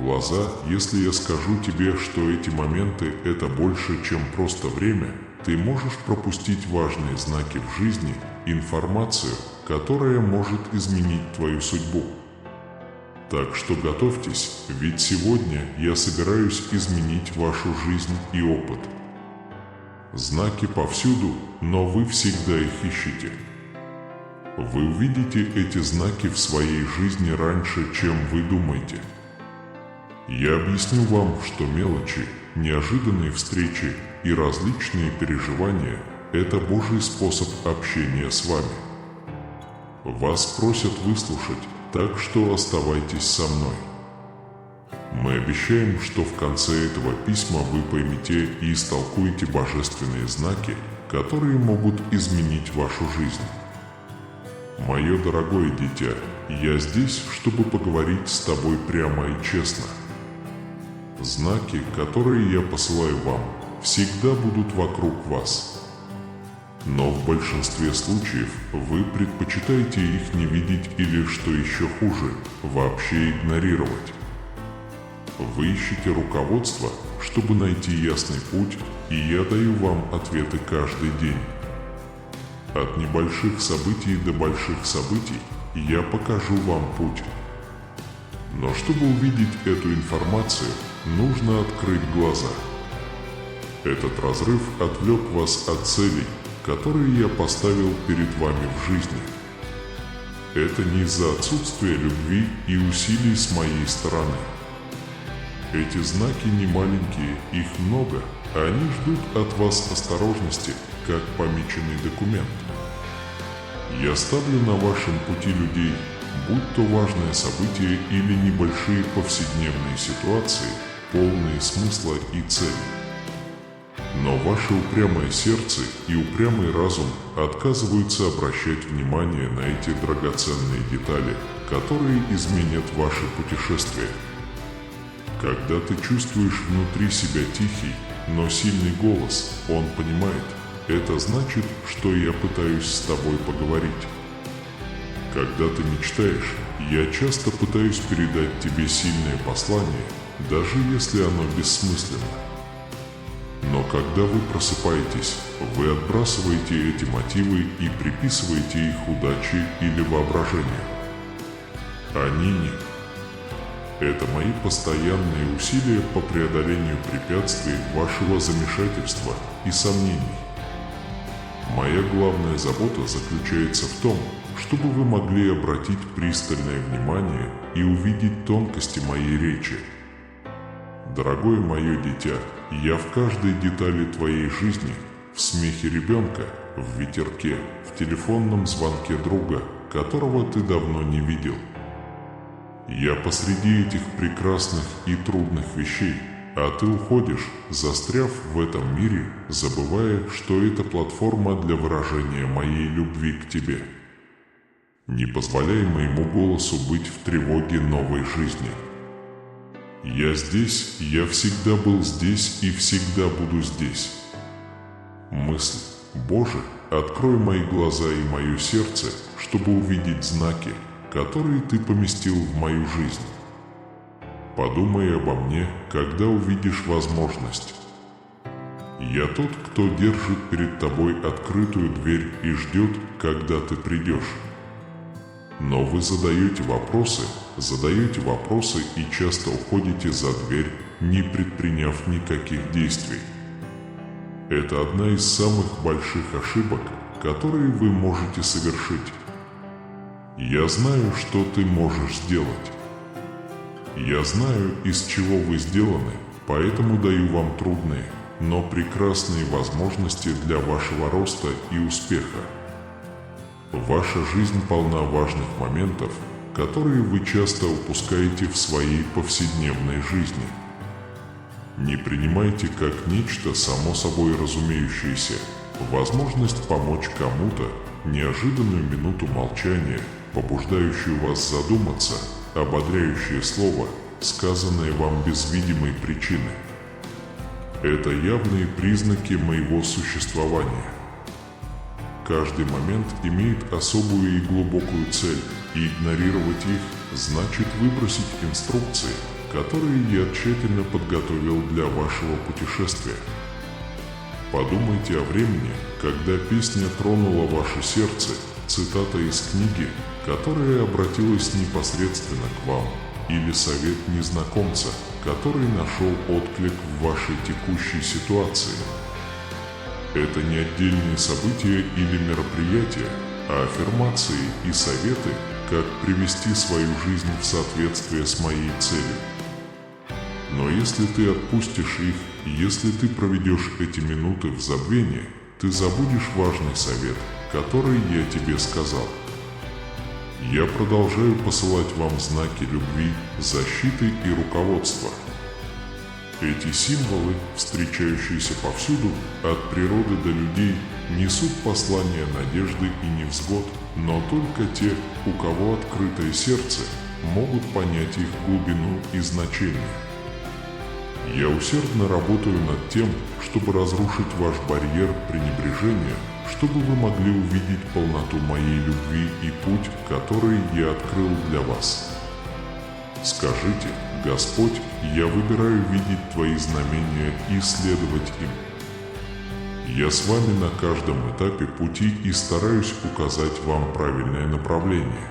глаза, если я скажу тебе, что эти моменты – это больше, чем просто время, ты можешь пропустить важные знаки в жизни, информацию, которая может изменить твою судьбу. Так что готовьтесь, ведь сегодня я собираюсь изменить вашу жизнь и опыт. Знаки повсюду, но вы всегда их ищете. Вы увидите эти знаки в своей жизни раньше, чем вы думаете. Я объясню вам, что мелочи, неожиданные встречи и различные переживания – это Божий способ общения с вами. Вас просят выслушать, так что оставайтесь со мной. Мы обещаем, что в конце этого письма вы поймете и истолкуете божественные знаки, которые могут изменить вашу жизнь. Мое дорогое дитя, я здесь, чтобы поговорить с тобой прямо и честно. Знаки, которые я посылаю вам, всегда будут вокруг вас. Но в большинстве случаев вы предпочитаете их не видеть или, что еще хуже, вообще игнорировать. Вы ищете руководство, чтобы найти ясный путь, и я даю вам ответы каждый день. От небольших событий до больших событий я покажу вам путь. Но чтобы увидеть эту информацию, нужно открыть глаза. Этот разрыв отвлек вас от целей, которые я поставил перед вами в жизни. Это не из-за отсутствия любви и усилий с моей стороны. Эти знаки не маленькие, их много, а они ждут от вас осторожности, как помеченный документ. Я ставлю на вашем пути людей, будь то важное событие или небольшие повседневные ситуации, полные смысла и цели. Но ваше упрямое сердце и упрямый разум отказываются обращать внимание на эти драгоценные детали, которые изменят ваше путешествие. Когда ты чувствуешь внутри себя тихий, но сильный голос, он понимает, это значит, что я пытаюсь с тобой поговорить. Когда ты мечтаешь, я часто пытаюсь передать тебе сильное послание, даже если оно бессмысленно. Но когда вы просыпаетесь, вы отбрасываете эти мотивы и приписываете их удаче или воображению. Они не. Это мои постоянные усилия по преодолению препятствий вашего замешательства и сомнений. Моя главная забота заключается в том, чтобы вы могли обратить пристальное внимание и увидеть тонкости моей речи. Дорогое мое дитя, я в каждой детали твоей жизни, в смехе ребенка, в ветерке, в телефонном звонке друга, которого ты давно не видел. Я посреди этих прекрасных и трудных вещей, а ты уходишь, застряв в этом мире, забывая, что это платформа для выражения моей любви к тебе. Не позволяй моему голосу быть в тревоге новой жизни. Я здесь, я всегда был здесь и всегда буду здесь. Мысль: Боже, открой мои глаза и мое сердце, чтобы увидеть знаки, которые ты поместил в мою жизнь. Подумай обо мне, когда увидишь возможность. Я тот, кто держит перед тобой открытую дверь и ждет, когда ты придешь. Но вы задаете вопросы и часто уходите за дверь, не предприняв никаких действий. Это одна из самых больших ошибок, которые вы можете совершить. Я знаю, что ты можешь сделать. Я знаю, из чего вы сделаны, поэтому даю вам трудные, но прекрасные возможности для вашего роста и успеха. Ваша жизнь полна важных моментов, которые вы часто упускаете в своей повседневной жизни. Не принимайте как нечто само собой разумеющееся возможность помочь кому-то, неожиданную минуту молчания, побуждающую вас задуматься, ободряющее слово, сказанное вам без видимой причины. Это явные признаки моего существования. Каждый момент имеет особую и глубокую цель, и игнорировать их значит выбросить инструкции, которые я тщательно подготовил для вашего путешествия. Подумайте о времени, когда песня тронула ваше сердце, цитата из книги, которая обратилась непосредственно к вам, или совет незнакомца, который нашел отклик в вашей текущей ситуации. Это не отдельные события или мероприятия, а аффирмации и советы, как привести свою жизнь в соответствие с моей целью. Но если ты отпустишь их, если ты проведешь эти минуты в забвении, ты забудешь важный совет, который я тебе сказал. Я продолжаю посылать вам знаки любви, защиты и руководства. Эти символы, встречающиеся повсюду, от природы до людей, несут послание надежды и невзгод, но только те, у кого открытое сердце, могут понять их глубину и значение. Я усердно работаю над тем, чтобы разрушить ваш барьер пренебрежения, чтобы вы могли увидеть полноту моей любви и путь, который я открыл для вас. Скажите: Господь, я выбираю видеть Твои знамения и следовать им. Я с вами на каждом этапе пути и стараюсь указать вам правильное направление.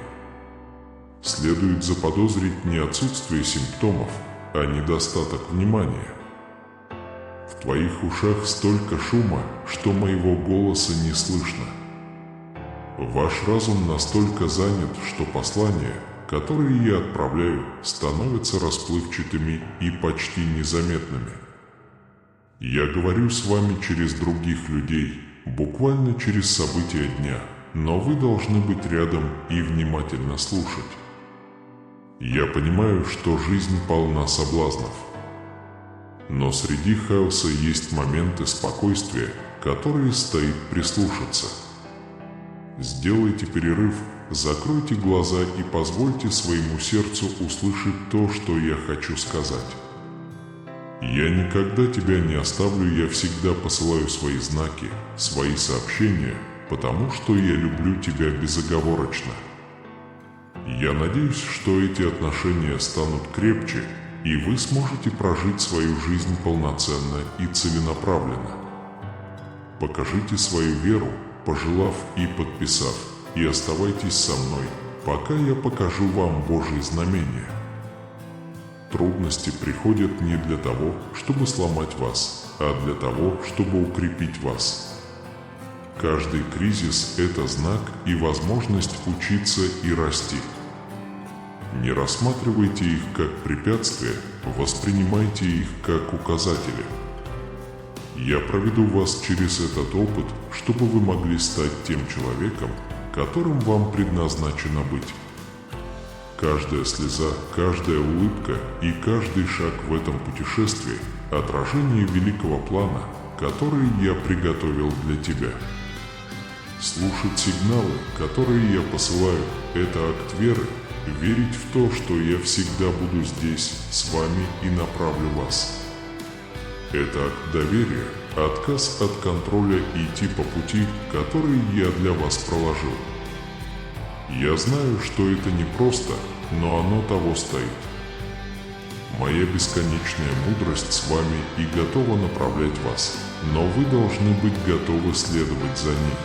Следует заподозрить не отсутствие симптомов, а недостаток внимания. В твоих ушах столько шума, что моего голоса не слышно. Ваш разум настолько занят, что послания, которые я отправляю, становятся расплывчатыми и почти незаметными. Я говорю с вами через других людей, буквально через события дня, но вы должны быть рядом и внимательно слушать. Я понимаю, что жизнь полна соблазнов. Но среди хаоса есть моменты спокойствия, которые стоит прислушаться. Сделайте перерыв, закройте глаза и позвольте своему сердцу услышать то, что я хочу сказать. Я никогда тебя не оставлю, я всегда посылаю свои знаки, свои сообщения, потому что я люблю тебя безоговорочно. Я надеюсь, что эти отношения станут крепче, и вы сможете прожить свою жизнь полноценно и целенаправленно. Покажите свою веру, пожелав и подписав, и оставайтесь со мной, пока я покажу вам Божьи знамения. Трудности приходят не для того, чтобы сломать вас, а для того, чтобы укрепить вас. Каждый кризис – это знак и возможность учиться и расти. Не рассматривайте их как препятствия, воспринимайте их как указатели. Я проведу вас через этот опыт, чтобы вы могли стать тем человеком, которым вам предназначено быть. Каждая слеза, каждая улыбка и каждый шаг в этом путешествии – отражение великого плана, который я приготовил для тебя. Слушать сигналы, которые я посылаю – это акт веры, верить в то, что я всегда буду здесь, с вами и направлю вас. Это акт доверия, отказ от контроля и идти по пути, который я для вас проложил. Я знаю, что это непросто, но оно того стоит. Моя бесконечная мудрость с вами и готова направлять вас, но вы должны быть готовы следовать за ней.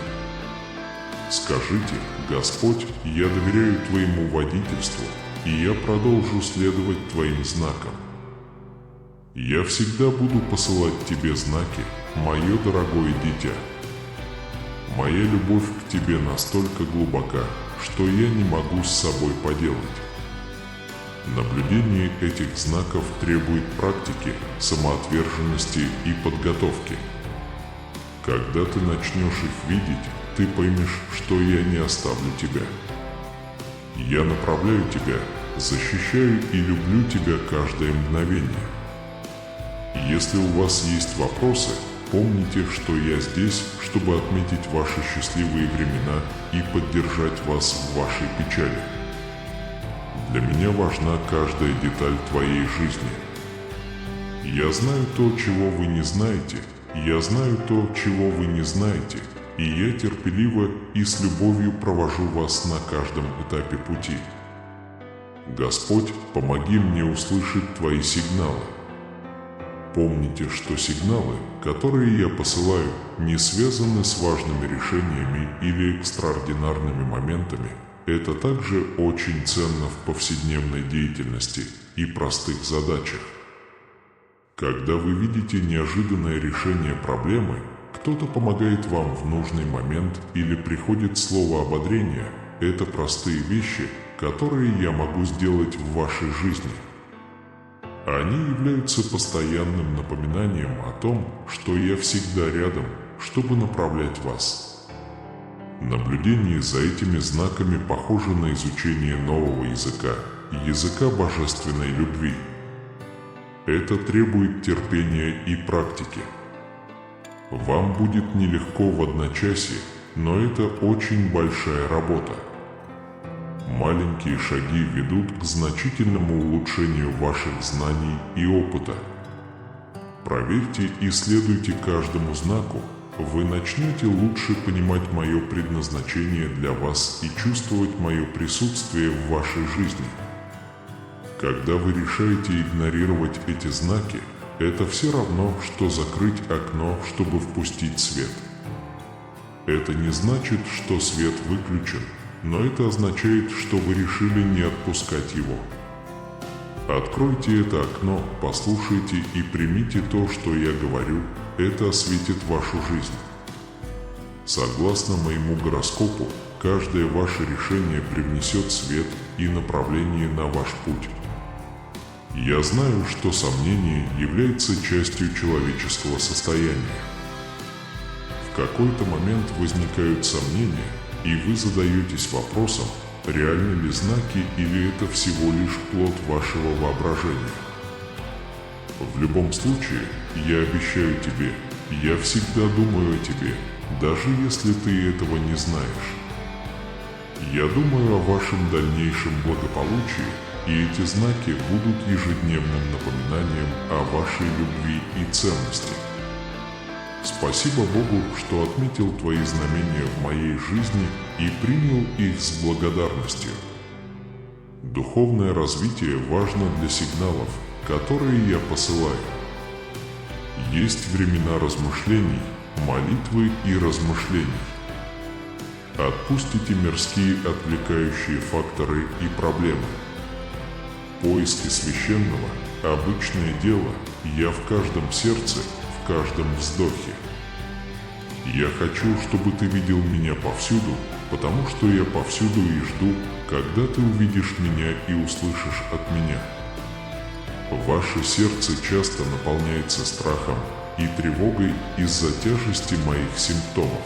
Скажите: Господь, я доверяю Твоему водительству, и я продолжу следовать Твоим знакам. Я всегда буду посылать Тебе знаки, мое дорогое дитя. Моя любовь к Тебе настолько глубока, что я не могу с собой поделать. Наблюдение этих знаков требует практики, самоотверженности и подготовки. Когда ты начнешь их видеть, ты поймешь, что я не оставлю тебя. Я направляю тебя, защищаю и люблю тебя каждое мгновение. Если у вас есть вопросы, помните, что я здесь, чтобы отметить ваши счастливые времена и поддержать вас в вашей печали. Для меня важна каждая деталь твоей жизни. Я знаю то, чего вы не знаете, я знаю то, чего вы не знаете, и я терпеливо и с любовью провожу вас на каждом этапе пути. Господь, помоги мне услышать Твои сигналы. Помните, что сигналы, которые я посылаю, не связаны с важными решениями или экстраординарными моментами. Это также очень ценно в повседневной деятельности и простых задачах. Когда вы видите неожиданное решение проблемы, кто-то помогает вам в нужный момент или приходит слово ободрения, это простые вещи, которые я могу сделать в вашей жизни. Они являются постоянным напоминанием о том, что я всегда рядом, чтобы направлять вас. Наблюдение за этими знаками похоже на изучение нового языка, языка божественной любви. Это требует терпения и практики. Вам будет нелегко в одночасье, но это очень большая работа. Маленькие шаги ведут к значительному улучшению ваших знаний и опыта. Проверьте и следуйте каждому знаку, вы начнете лучше понимать мое предназначение для вас и чувствовать мое присутствие в вашей жизни. Когда вы решаете игнорировать эти знаки, это все равно, что закрыть окно, чтобы впустить свет. Это не значит, что свет выключен, но это означает, что вы решили не отпускать его. Откройте это окно, послушайте и примите то, что я говорю, это осветит вашу жизнь. Согласно моему гороскопу, каждое ваше решение привнесет свет и направление на ваш путь. Я знаю, что сомнение является частью человеческого состояния. В какой-то момент возникают сомнения, и вы задаетесь вопросом, реальны ли знаки или это всего лишь плод вашего воображения. В любом случае, я обещаю тебе, я всегда думаю о тебе, даже если ты этого не знаешь. Я думаю о вашем дальнейшем благополучии, и эти знаки будут ежедневным напоминанием о вашей любви и ценности. Спасибо Богу, что отметил твои знамения в моей жизни и принял их с благодарностью. Духовное развитие важно для сигналов, которые я посылаю. Есть времена размышлений, молитвы и размышлений. Отпустите мирские отвлекающие факторы и проблемы. Поиски священного – обычное дело, я в каждом сердце, в каждом вздохе. Я хочу, чтобы ты видел меня повсюду, потому что я повсюду и жду, когда ты увидишь меня и услышишь от меня. Ваше сердце часто наполняется страхом и тревогой из-за тяжести моих симптомов.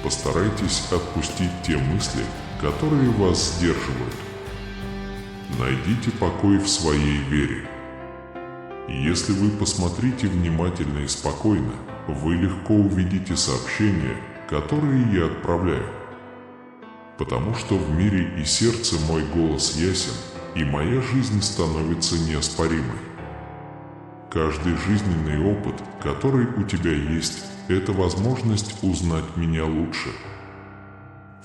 Постарайтесь отпустить те мысли, которые вас сдерживают. Найдите покой в своей вере. Если вы посмотрите внимательно и спокойно, вы легко увидите сообщения, которые я отправляю. Потому что в мире и сердце мой голос ясен, и моя жизнь становится неоспоримой. Каждый жизненный опыт, который у тебя есть, это возможность узнать меня лучше.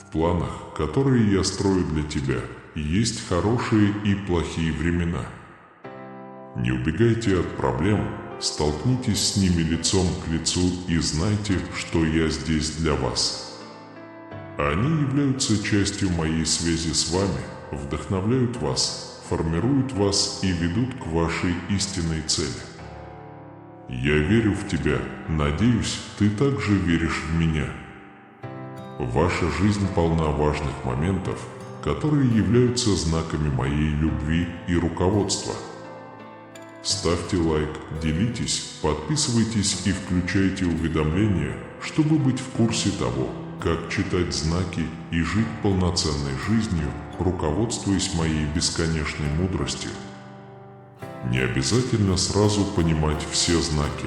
В планах, которые я строю для тебя, есть хорошие и плохие времена. Не убегайте от проблем, столкнитесь с ними лицом к лицу и знайте, что я здесь для вас. Они являются частью моей связи с вами, вдохновляют вас, формируют вас и ведут к вашей истинной цели. Я верю в тебя, надеюсь, ты также веришь в меня. Ваша жизнь полна важных моментов, которые являются знаками моей любви и руководства. Ставьте лайк, делитесь, подписывайтесь и включайте уведомления, чтобы быть в курсе того, как читать знаки и жить полноценной жизнью, руководствуясь моей бесконечной мудростью. Не обязательно сразу понимать все знаки.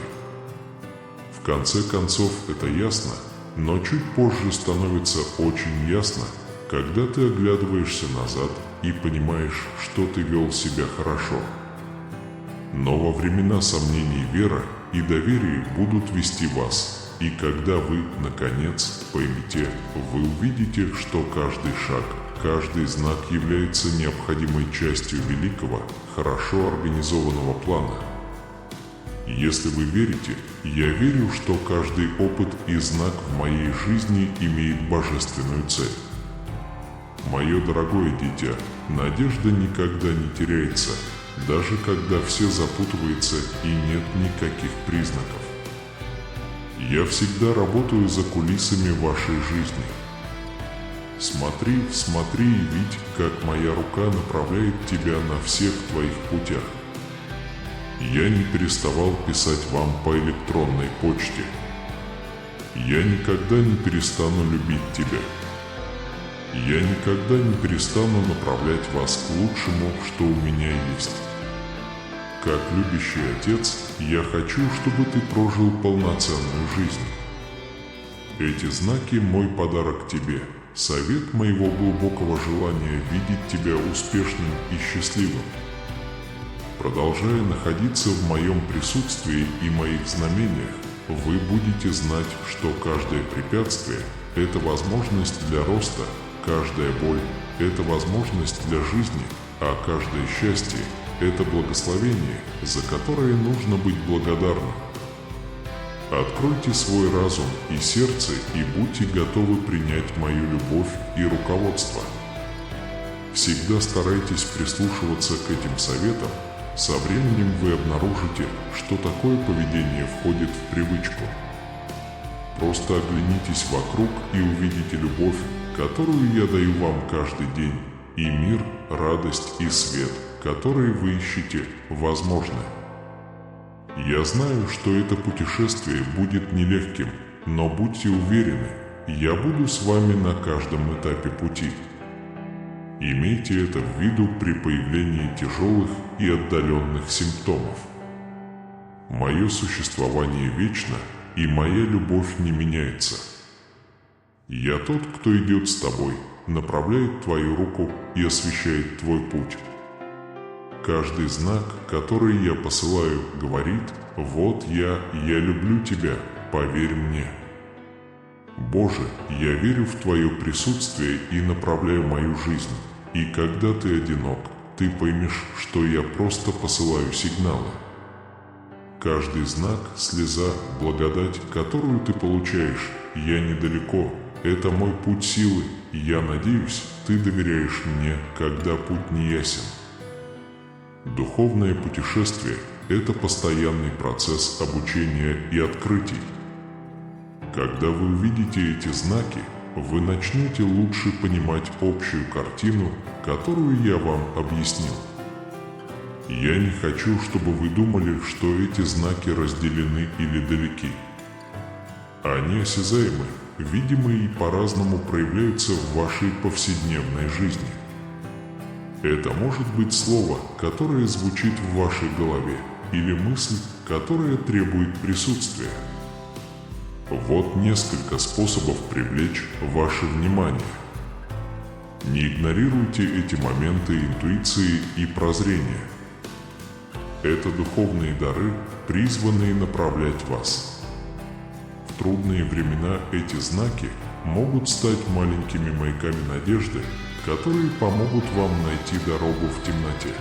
В конце концов, это ясно, но чуть позже становится очень ясно, когда ты оглядываешься назад и понимаешь, что ты вел себя хорошо. Но во времена сомнений вера и доверие будут вести вас, и когда вы, наконец, поймете, вы увидите, что каждый шаг, Каждый знак является необходимой частью великого, хорошо организованного плана. Если вы верите, я верю, что каждый опыт и знак в моей жизни имеет божественную цель. Мое дорогое дитя, надежда никогда не теряется, даже когда все запутывается и нет никаких признаков. Я всегда работаю за кулисами вашей жизни. Смотри, смотри и видь, как моя рука направляет тебя на всех твоих путях. Я не переставал писать вам по электронной почте. Я никогда не перестану любить тебя. Я никогда не перестану направлять вас к лучшему, что у меня есть. Как любящий отец, я хочу, чтобы ты прожил полноценную жизнь. Эти знаки – мой подарок тебе, совет моего глубокого желания видеть тебя успешным и счастливым. Продолжая находиться в моем присутствии и моих знамениях, вы будете знать, что каждое препятствие – это возможность для роста, каждая боль – это возможность для жизни, а каждое счастье – это благословение, за которое нужно быть благодарным. Откройте свой разум и сердце и будьте готовы принять мою любовь и руководство. Всегда старайтесь прислушиваться к этим советам. Со временем вы обнаружите, что такое поведение входит в привычку. Просто оглянитесь вокруг и увидите любовь, которую я даю вам каждый день, и мир, радость и свет, которые вы ищете, возможны. Я знаю, что это путешествие будет нелегким, но будьте уверены, я буду с вами на каждом этапе пути. Имейте это в виду при появлении тяжелых и отдаленных симптомов. Мое существование вечно, и моя любовь не меняется. Я тот, кто идет с тобой, направляет твою руку и освещает твой путь. Каждый знак, который я посылаю, говорит: «Вот я люблю тебя, поверь мне». Боже, я верю в Твое присутствие и направляю мою жизнь. И когда ты одинок, ты поймешь, что я просто посылаю сигналы. Каждый знак, слеза, благодать, которую ты получаешь, я недалеко. Это мой путь силы, и я надеюсь, ты доверяешь мне, когда путь не ясен. Духовное путешествие – это постоянный процесс обучения и открытий. Когда вы увидите эти знаки, вы начнете лучше понимать общую картину, которую я вам объяснил. Я не хочу, чтобы вы думали, что эти знаки разделены или далеки. Они осязаемы, видимы и по-разному проявляются в вашей повседневной жизни. Это может быть слово, которое звучит в вашей голове, или мысль, которая требует присутствия. Вот несколько способов привлечь ваше внимание. Не игнорируйте эти моменты интуиции и прозрения. Это духовные дары, призванные направлять вас. В трудные времена эти знаки могут стать маленькими маяками надежды, которые помогут вам найти дорогу в темноте.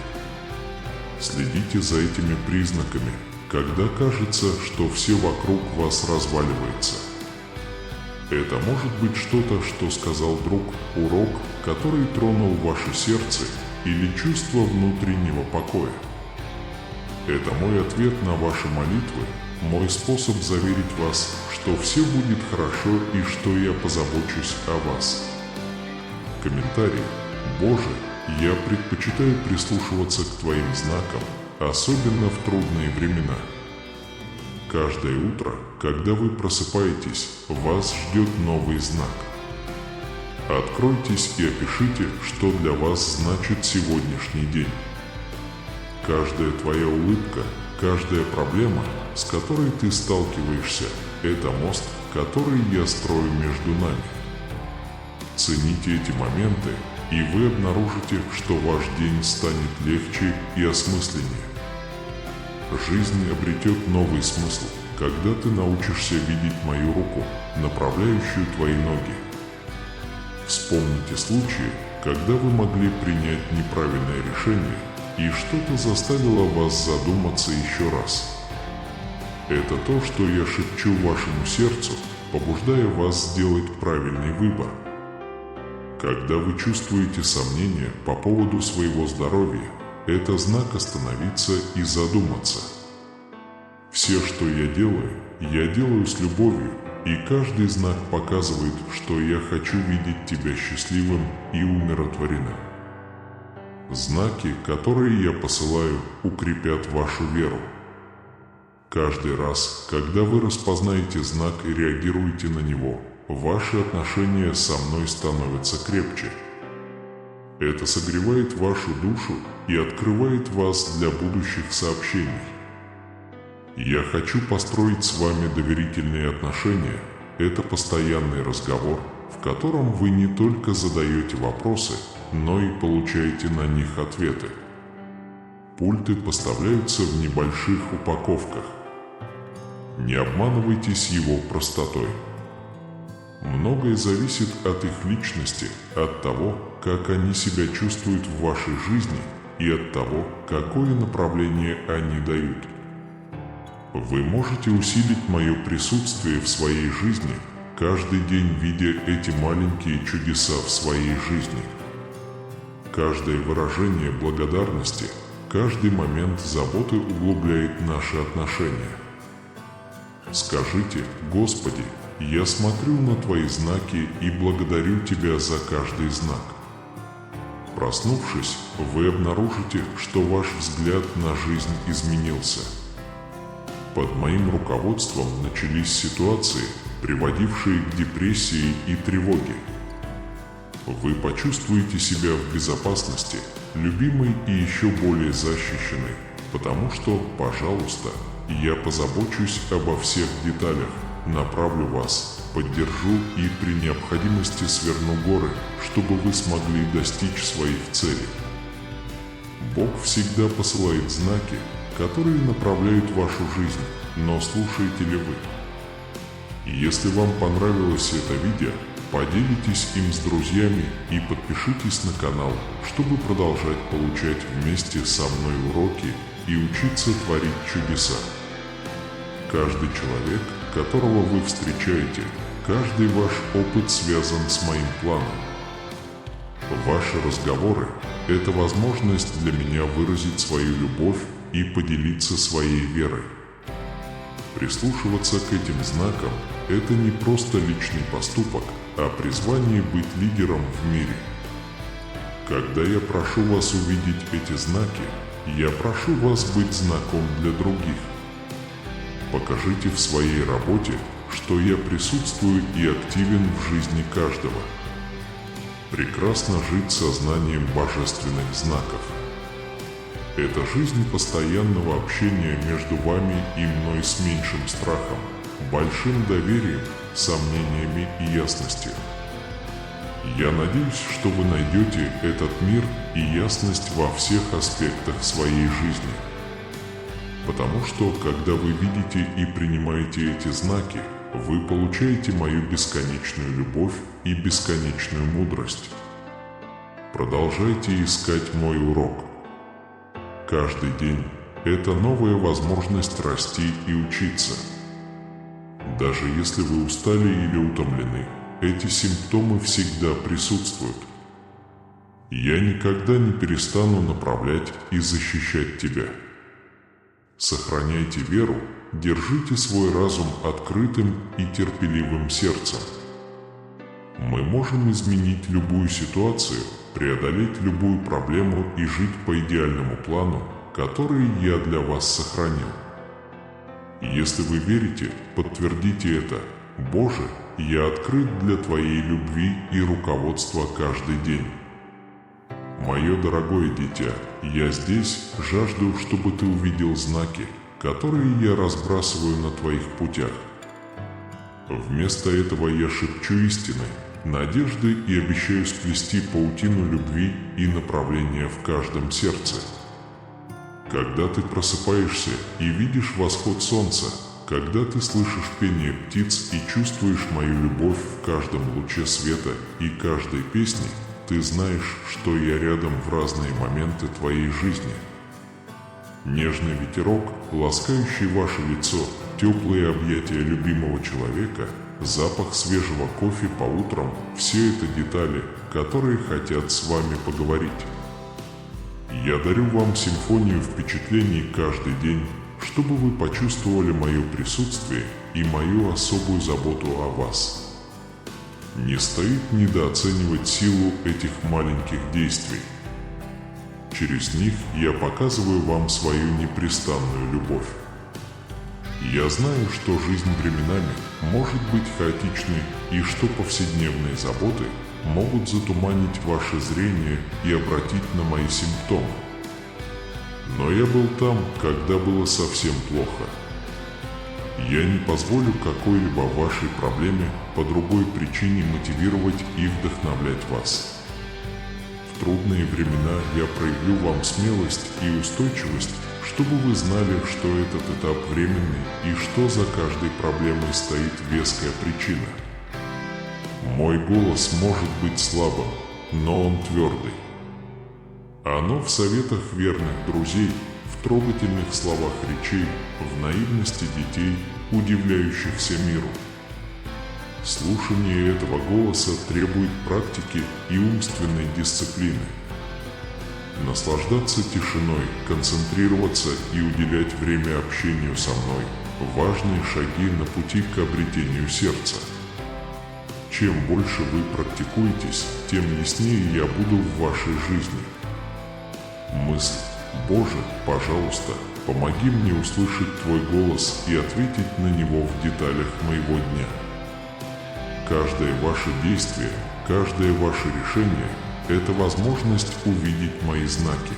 Следите за этими признаками, когда кажется, что все вокруг вас разваливается. Это может быть что-то, что сказал друг, урок, который тронул ваше сердце, или чувство внутреннего покоя. Это мой ответ на ваши молитвы, мой способ заверить вас, что все будет хорошо и что я позабочусь о вас. Комментарий. Боже, я предпочитаю прислушиваться к Твоим знакам, особенно в трудные времена. Каждое утро, когда вы просыпаетесь, вас ждет новый знак. Откройтесь и опишите, что для вас значит сегодняшний день. Каждая твоя улыбка, каждая проблема, с которой ты сталкиваешься, это мост, который я строю между нами. Цените эти моменты, и вы обнаружите, что ваш день станет легче и осмысленнее. Жизнь обретет новый смысл, когда ты научишься видеть мою руку, направляющую твои ноги. Вспомните случаи, когда вы могли принять неправильное решение, и что-то заставило вас задуматься еще раз. Это то, что я шепчу вашему сердцу, побуждая вас сделать правильный выбор. Когда вы чувствуете сомнения по поводу своего здоровья, это знак остановиться и задуматься. Все, что я делаю с любовью, и каждый знак показывает, что я хочу видеть тебя счастливым и умиротворенным. Знаки, которые я посылаю, укрепят вашу веру. Каждый раз, когда вы распознаете знак и реагируете на него, ваши отношения со мной становятся крепче. Это согревает вашу душу и открывает вас для будущих сообщений. Я хочу построить с вами доверительные отношения. Это постоянный разговор, в котором вы не только задаете вопросы, но и получаете на них ответы. Пульты поставляются в небольших упаковках. Не обманывайтесь его простотой. Многое зависит от их личности, от того, как они себя чувствуют в вашей жизни и от того, какое направление они дают. Вы можете усилить мое присутствие в своей жизни, каждый день видя эти маленькие чудеса в своей жизни. Каждое выражение благодарности, каждый момент заботы углубляет наши отношения. Скажите: «Господи, я смотрю на Твои знаки и благодарю Тебя за каждый знак». Проснувшись, вы обнаружите, что ваш взгляд на жизнь изменился. Под моим руководством начались ситуации, приводившие к депрессии и тревоге. Вы почувствуете себя в безопасности, любимой и еще более защищенной, потому что, пожалуйста, я позабочусь обо всех деталях, направлю вас, поддержу и при необходимости сверну горы, чтобы вы смогли достичь своих целей. Бог всегда посылает знаки, которые направляют вашу жизнь, но слушаете ли вы? Если вам понравилось это видео, поделитесь им с друзьями и подпишитесь на канал, чтобы продолжать получать вместе со мной уроки и учиться творить чудеса. Каждый человек, которого вы встречаете, каждый ваш опыт связан с моим планом. Ваши разговоры – это возможность для меня выразить свою любовь и поделиться своей верой. Прислушиваться к этим знакам – это не просто личный поступок, а призвание быть лидером в мире. Когда я прошу вас увидеть эти знаки, я прошу вас быть знаком для других. Покажите в своей работе, что я присутствую и активен в жизни каждого. Прекрасно жить сознанием божественных знаков. Это жизнь постоянного общения между вами и мной с меньшим страхом, большим доверием, сомнениями и ясностью. Я надеюсь, что вы найдете этот мир и ясность во всех аспектах своей жизни. Потому что, когда вы видите и принимаете эти знаки, вы получаете мою бесконечную любовь и бесконечную мудрость. Продолжайте искать мой урок. Каждый день – это новая возможность расти и учиться. Даже если вы устали или утомлены, эти симптомы всегда присутствуют. Я никогда не перестану направлять и защищать тебя. Сохраняйте веру, держите свой разум открытым и терпеливым сердцем. Мы можем изменить любую ситуацию, преодолеть любую проблему и жить по идеальному плану, который я для вас сохранил. Если вы верите, подтвердите это. Боже, я открыт для Твоей любви и руководства каждый день. Мое дорогое дитя, я здесь жажду, чтобы ты увидел знаки, которые я разбрасываю на твоих путях. Вместо этого я шепчу истины, надежды и обещаю сплести паутину любви и направления в каждом сердце. Когда ты просыпаешься и видишь восход солнца, когда ты слышишь пение птиц и чувствуешь мою любовь в каждом луче света и каждой песне, ты знаешь, что я рядом в разные моменты твоей жизни. Нежный ветерок, ласкающий ваше лицо, теплые объятия любимого человека, запах свежего кофе по утрам – все это детали, которые хотят с вами поговорить. Я дарю вам симфонию впечатлений каждый день, чтобы вы почувствовали мое присутствие и мою особую заботу о вас. Не стоит недооценивать силу этих маленьких действий. Через них я показываю вам свою непрестанную любовь. Я знаю, что жизнь временами может быть хаотичной и что повседневные заботы могут затуманить ваше зрение и обратить на мои симптомы. Но я был там, когда было совсем плохо. Я не позволю какой-либо вашей проблеме по другой причине мотивировать и вдохновлять вас. В трудные времена я проявлю вам смелость и устойчивость, чтобы вы знали, что этот этап временный и что за каждой проблемой стоит веская причина. Мой голос может быть слабым, но он твердый. Оно в советах верных друзей, в трогательных словах речей, в наивности детей, удивляющихся миру. Слушание этого голоса требует практики и умственной дисциплины. Наслаждаться тишиной, концентрироваться и уделять время общению со мной – важные шаги на пути к обретению сердца. Чем больше вы практикуетесь, тем яснее я буду в вашей жизни. Мысль: «Боже, пожалуйста, помоги мне услышать Твой голос и ответить на него в деталях моего дня». Каждое ваше действие, каждое ваше решение – это возможность увидеть мои знаки.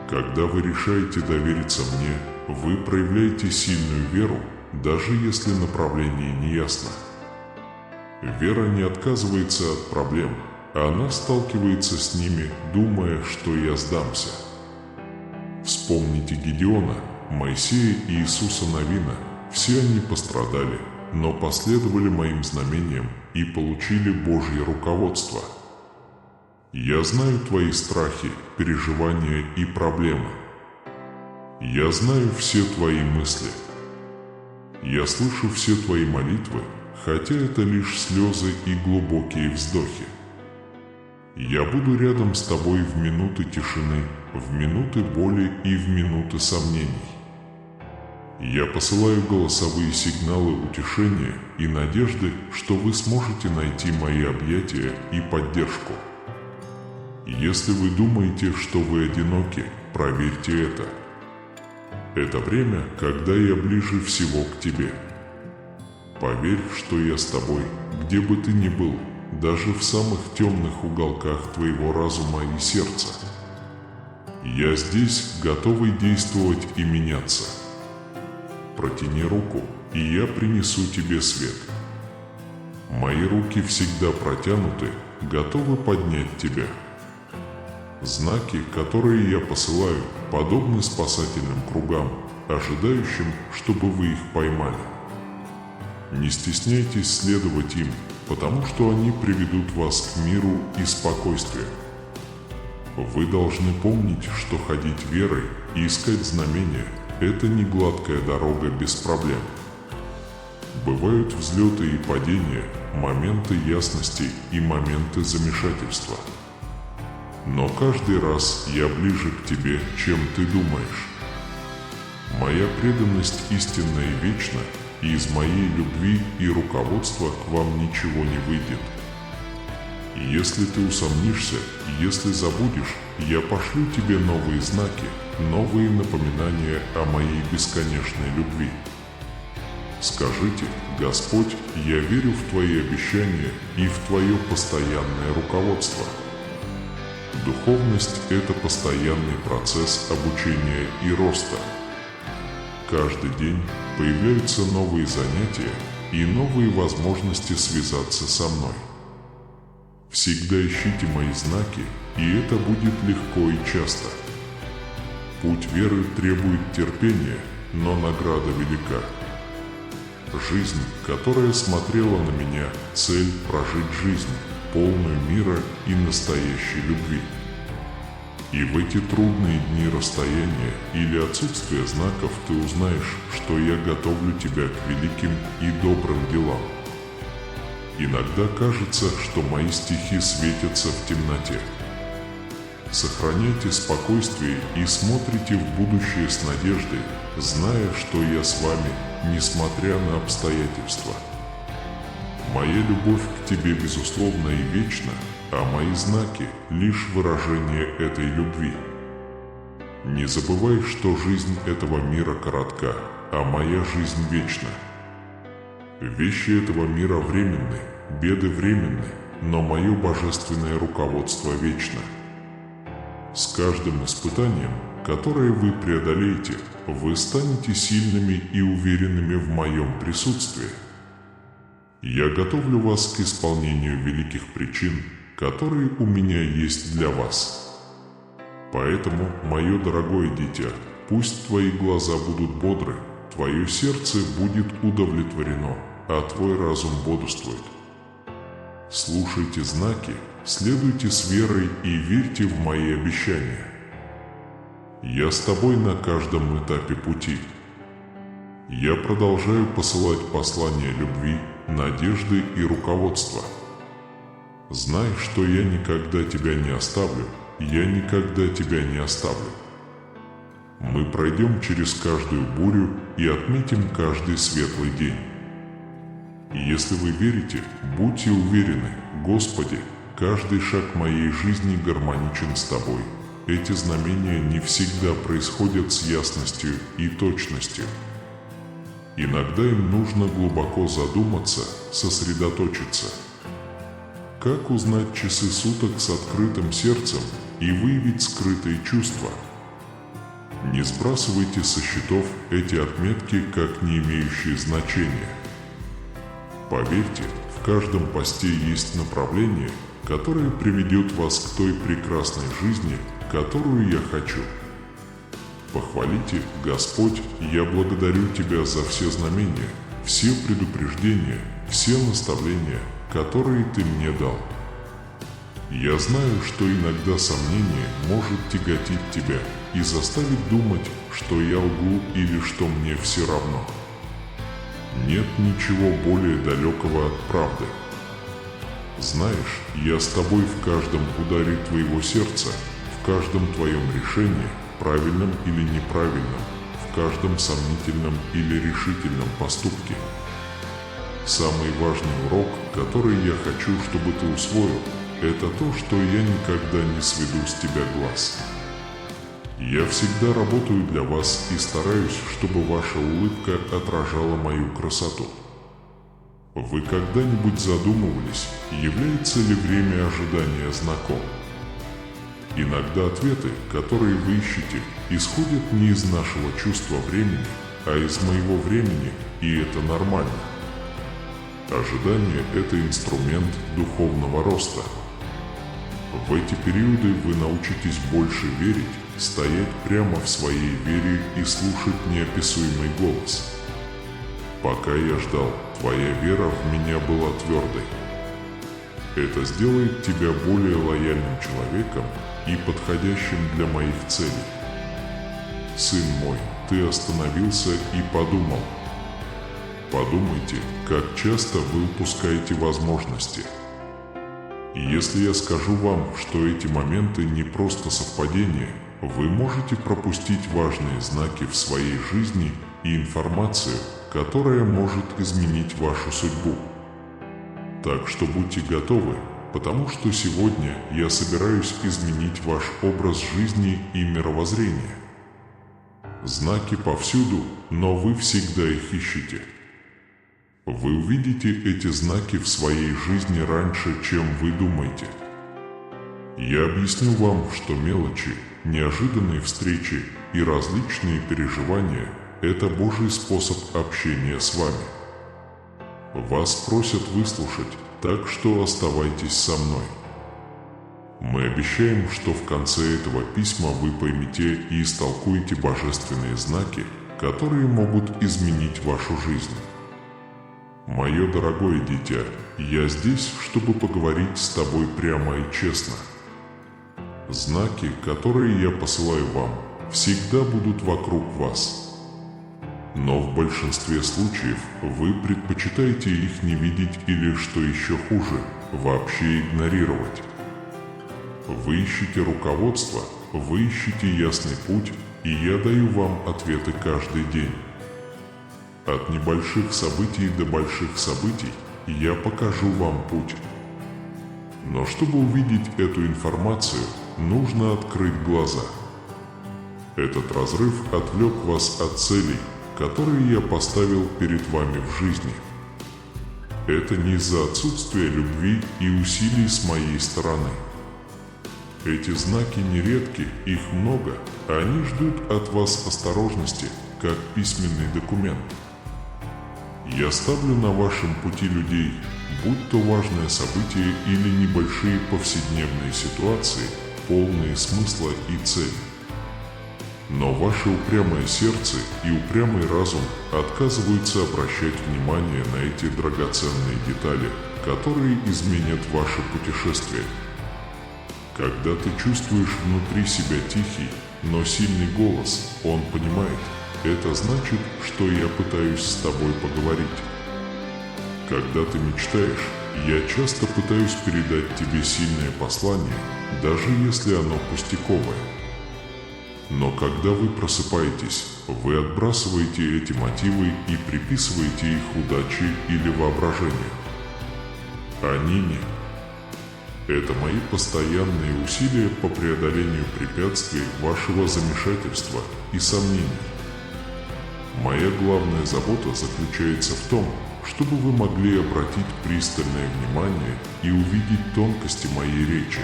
Когда вы решаете довериться мне, вы проявляете сильную веру, даже если направление не ясно. Вера не отказывается от проблем, она сталкивается с ними, думая, что я сдамся. Вспомните Гедеона, Моисея и Иисуса Навина. Все они пострадали, но последовали моим знамениям и получили Божье руководство. Я знаю твои страхи, переживания и проблемы. Я знаю все твои мысли. Я слышу все твои молитвы, хотя это лишь слезы и глубокие вздохи. Я буду рядом с тобой в минуты тишины, в минуты боли и в минуты сомнений. Я посылаю голосовые сигналы утешения и надежды, что вы сможете найти мои объятия и поддержку. Если вы думаете, что вы одиноки, проверьте это. Это время, когда я ближе всего к тебе. Поверь, что я с тобой, где бы ты ни был, даже в самых темных уголках твоего разума и сердца. Я здесь, готовый действовать и меняться. Протяни руку, и я принесу тебе свет. Мои руки всегда протянуты, готовы поднять тебя. Знаки, которые я посылаю, подобны спасательным кругам, ожидающим, чтобы вы их поймали. Не стесняйтесь следовать им, потому что они приведут вас к миру и спокойствию. Вы должны помнить, что ходить верой и искать знамения – это не гладкая дорога без проблем. Бывают взлеты и падения, моменты ясности и моменты замешательства. Но каждый раз я ближе к тебе, чем ты думаешь. Моя преданность истинна и вечна, и из моей любви и руководства к вам ничего не выйдет. Если ты усомнишься, если забудешь, я пошлю тебе новые знаки, новые напоминания о моей бесконечной любви. Скажите: Господь, я верю в Твои обещания и в Твое постоянное руководство. Духовность – это постоянный процесс обучения и роста. Каждый день появляются новые занятия и новые возможности связаться со мной. Всегда ищите мои знаки, и это будет легко и часто. Путь веры требует терпения, но награда велика. Жизнь, которая смотрела на меня, цель прожить жизнь. полную мира и настоящей любви. И в эти трудные дни расстояния или отсутствия знаков ты узнаешь, что я готовлю тебя к великим и добрым делам. Иногда кажется, что мои стихи светятся в темноте. Сохраняйте спокойствие и смотрите в будущее с надеждой, зная, что я с вами, несмотря на обстоятельства. Моя любовь к тебе безусловна и вечна, а мои знаки – лишь выражение этой любви. Не забывай, что жизнь этого мира коротка, а моя жизнь вечна. Вещи этого мира временны, беды временны, но мое божественное руководство вечно. С каждым испытанием, которое вы преодолеете, вы станете сильными и уверенными в моем присутствии. Я готовлю вас к исполнению великих причин, которые у меня есть для вас. Поэтому, мое дорогое дитя, пусть твои глаза будут бодры, твое сердце будет удовлетворено, а твой разум бодрствует. Слушайте знаки, следуйте с верой и верьте в мои обещания. Я с тобой на каждом этапе пути. Я продолжаю посылать послания любви, надежды и руководства. Знай, что я никогда тебя не оставлю, я никогда тебя не оставлю. Мы пройдем через каждую бурю и отметим каждый светлый день. Если вы верите, будьте уверены, Господи, каждый шаг моей жизни гармоничен с Тобой. Эти знамения не всегда происходят с ясностью и точностью. Иногда им нужно глубоко задуматься, сосредоточиться. Как узнать часы суток с открытым сердцем и выявить скрытые чувства? Не сбрасывайте со счетов эти отметки как не имеющие значения. Поверьте, в каждом посте есть направление, которое приведет вас к той прекрасной жизни, которую я хочу. Похвалите, Господь, я благодарю Тебя за все знамения, все предупреждения, все наставления, которые Ты мне дал. Я знаю, что иногда сомнение может тяготить Тебя и заставить думать, что я лгу или что мне все равно. Нет ничего более далекого от правды. Знаешь, я с тобой в каждом ударе твоего сердца, в каждом твоем решении, правильном или неправильном, в каждом сомнительном или решительном поступке. Самый важный урок, который я хочу, чтобы ты усвоил, это то, что я никогда не сведу с тебя глаз. Я всегда работаю для вас и стараюсь, чтобы ваша улыбка отражала мою красоту. Вы когда-нибудь задумывались, является ли время ожидания знаком? Иногда ответы, которые вы ищете, исходят не из нашего чувства времени, а из моего времени, и это нормально. Ожидание – это инструмент духовного роста. В эти периоды вы научитесь больше верить, стоять прямо в своей вере и слушать неописуемый голос. Пока я ждал, твоя вера в меня была твердой. Это сделает тебя более лояльным человеком и подходящим для моих целей. Сын мой, ты остановился и подумал. Подумайте, как часто вы упускаете возможности. Если я скажу вам, что эти моменты не просто совпадения, вы можете пропустить важные знаки в своей жизни и информацию, которая может изменить вашу судьбу. Так что будьте готовы, потому что сегодня я собираюсь изменить ваш образ жизни и мировоззрение. Знаки повсюду, но вы всегда их ищете. Вы увидите эти знаки в своей жизни раньше, чем вы думаете. Я объясню вам, что мелочи, неожиданные встречи и различные переживания – это Божий способ общения с вами. Вас просят выслушать, так что оставайтесь со мной. Мы обещаем, что в конце этого письма вы поймете и истолкуете божественные знаки, которые могут изменить вашу жизнь. Мое дорогое дитя, я здесь, чтобы поговорить с тобой прямо и честно. Знаки, которые я посылаю вам, всегда будут вокруг вас. Но в большинстве случаев вы предпочитаете их не видеть или, что еще хуже, вообще игнорировать. Вы ищете руководство, вы ищете ясный путь, и я даю вам ответы каждый день. От небольших событий до больших событий я покажу вам путь. Но чтобы увидеть эту информацию, нужно открыть глаза. Этот разрыв отвлек вас от целей, которые я поставил перед вами в жизни. Это не из-за отсутствия любви и усилий с моей стороны. Эти знаки нередки, их много, а они ждут от вас осторожности, как письменный документ. Я ставлю на вашем пути людей, будь то важное событие или небольшие повседневные ситуации, полные смысла и цели. Но ваше упрямое сердце и упрямый разум отказываются обращать внимание на эти драгоценные детали, которые изменят ваше путешествие. Когда ты чувствуешь внутри себя тихий, но сильный голос, он понимает, это значит, что я пытаюсь с тобой поговорить. Когда ты мечтаешь, я часто пытаюсь передать тебе сильное послание, даже если оно пустяковое. Но когда вы просыпаетесь, вы отбрасываете эти мотивы и приписываете их удаче или воображению. Они не. Это мои постоянные усилия по преодолению препятствий вашего замешательства и сомнений. Моя главная забота заключается в том, чтобы вы могли обратить пристальное внимание и увидеть тонкости моей речи.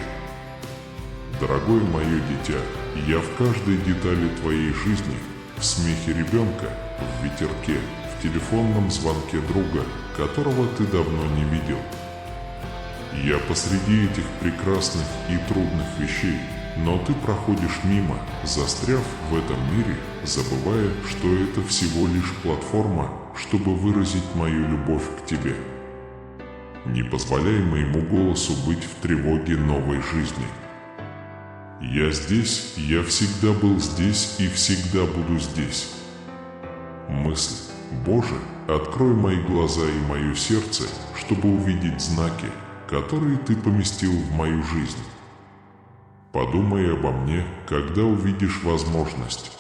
Дорогое мое дитя, я в каждой детали твоей жизни, в смехе ребенка, в ветерке, в телефонном звонке друга, которого ты давно не видел. Я посреди этих прекрасных и трудных вещей, но ты проходишь мимо, застряв в этом мире, забывая, что это всего лишь платформа, чтобы выразить мою любовь к тебе. Не позволяй моему голосу быть в тревоге новой жизни. Я здесь, я всегда был здесь и всегда буду здесь. Мысль: Боже, открой мои глаза и мое сердце, чтобы увидеть знаки, которые ты поместил в мою жизнь. Подумай обо мне, когда увидишь возможность.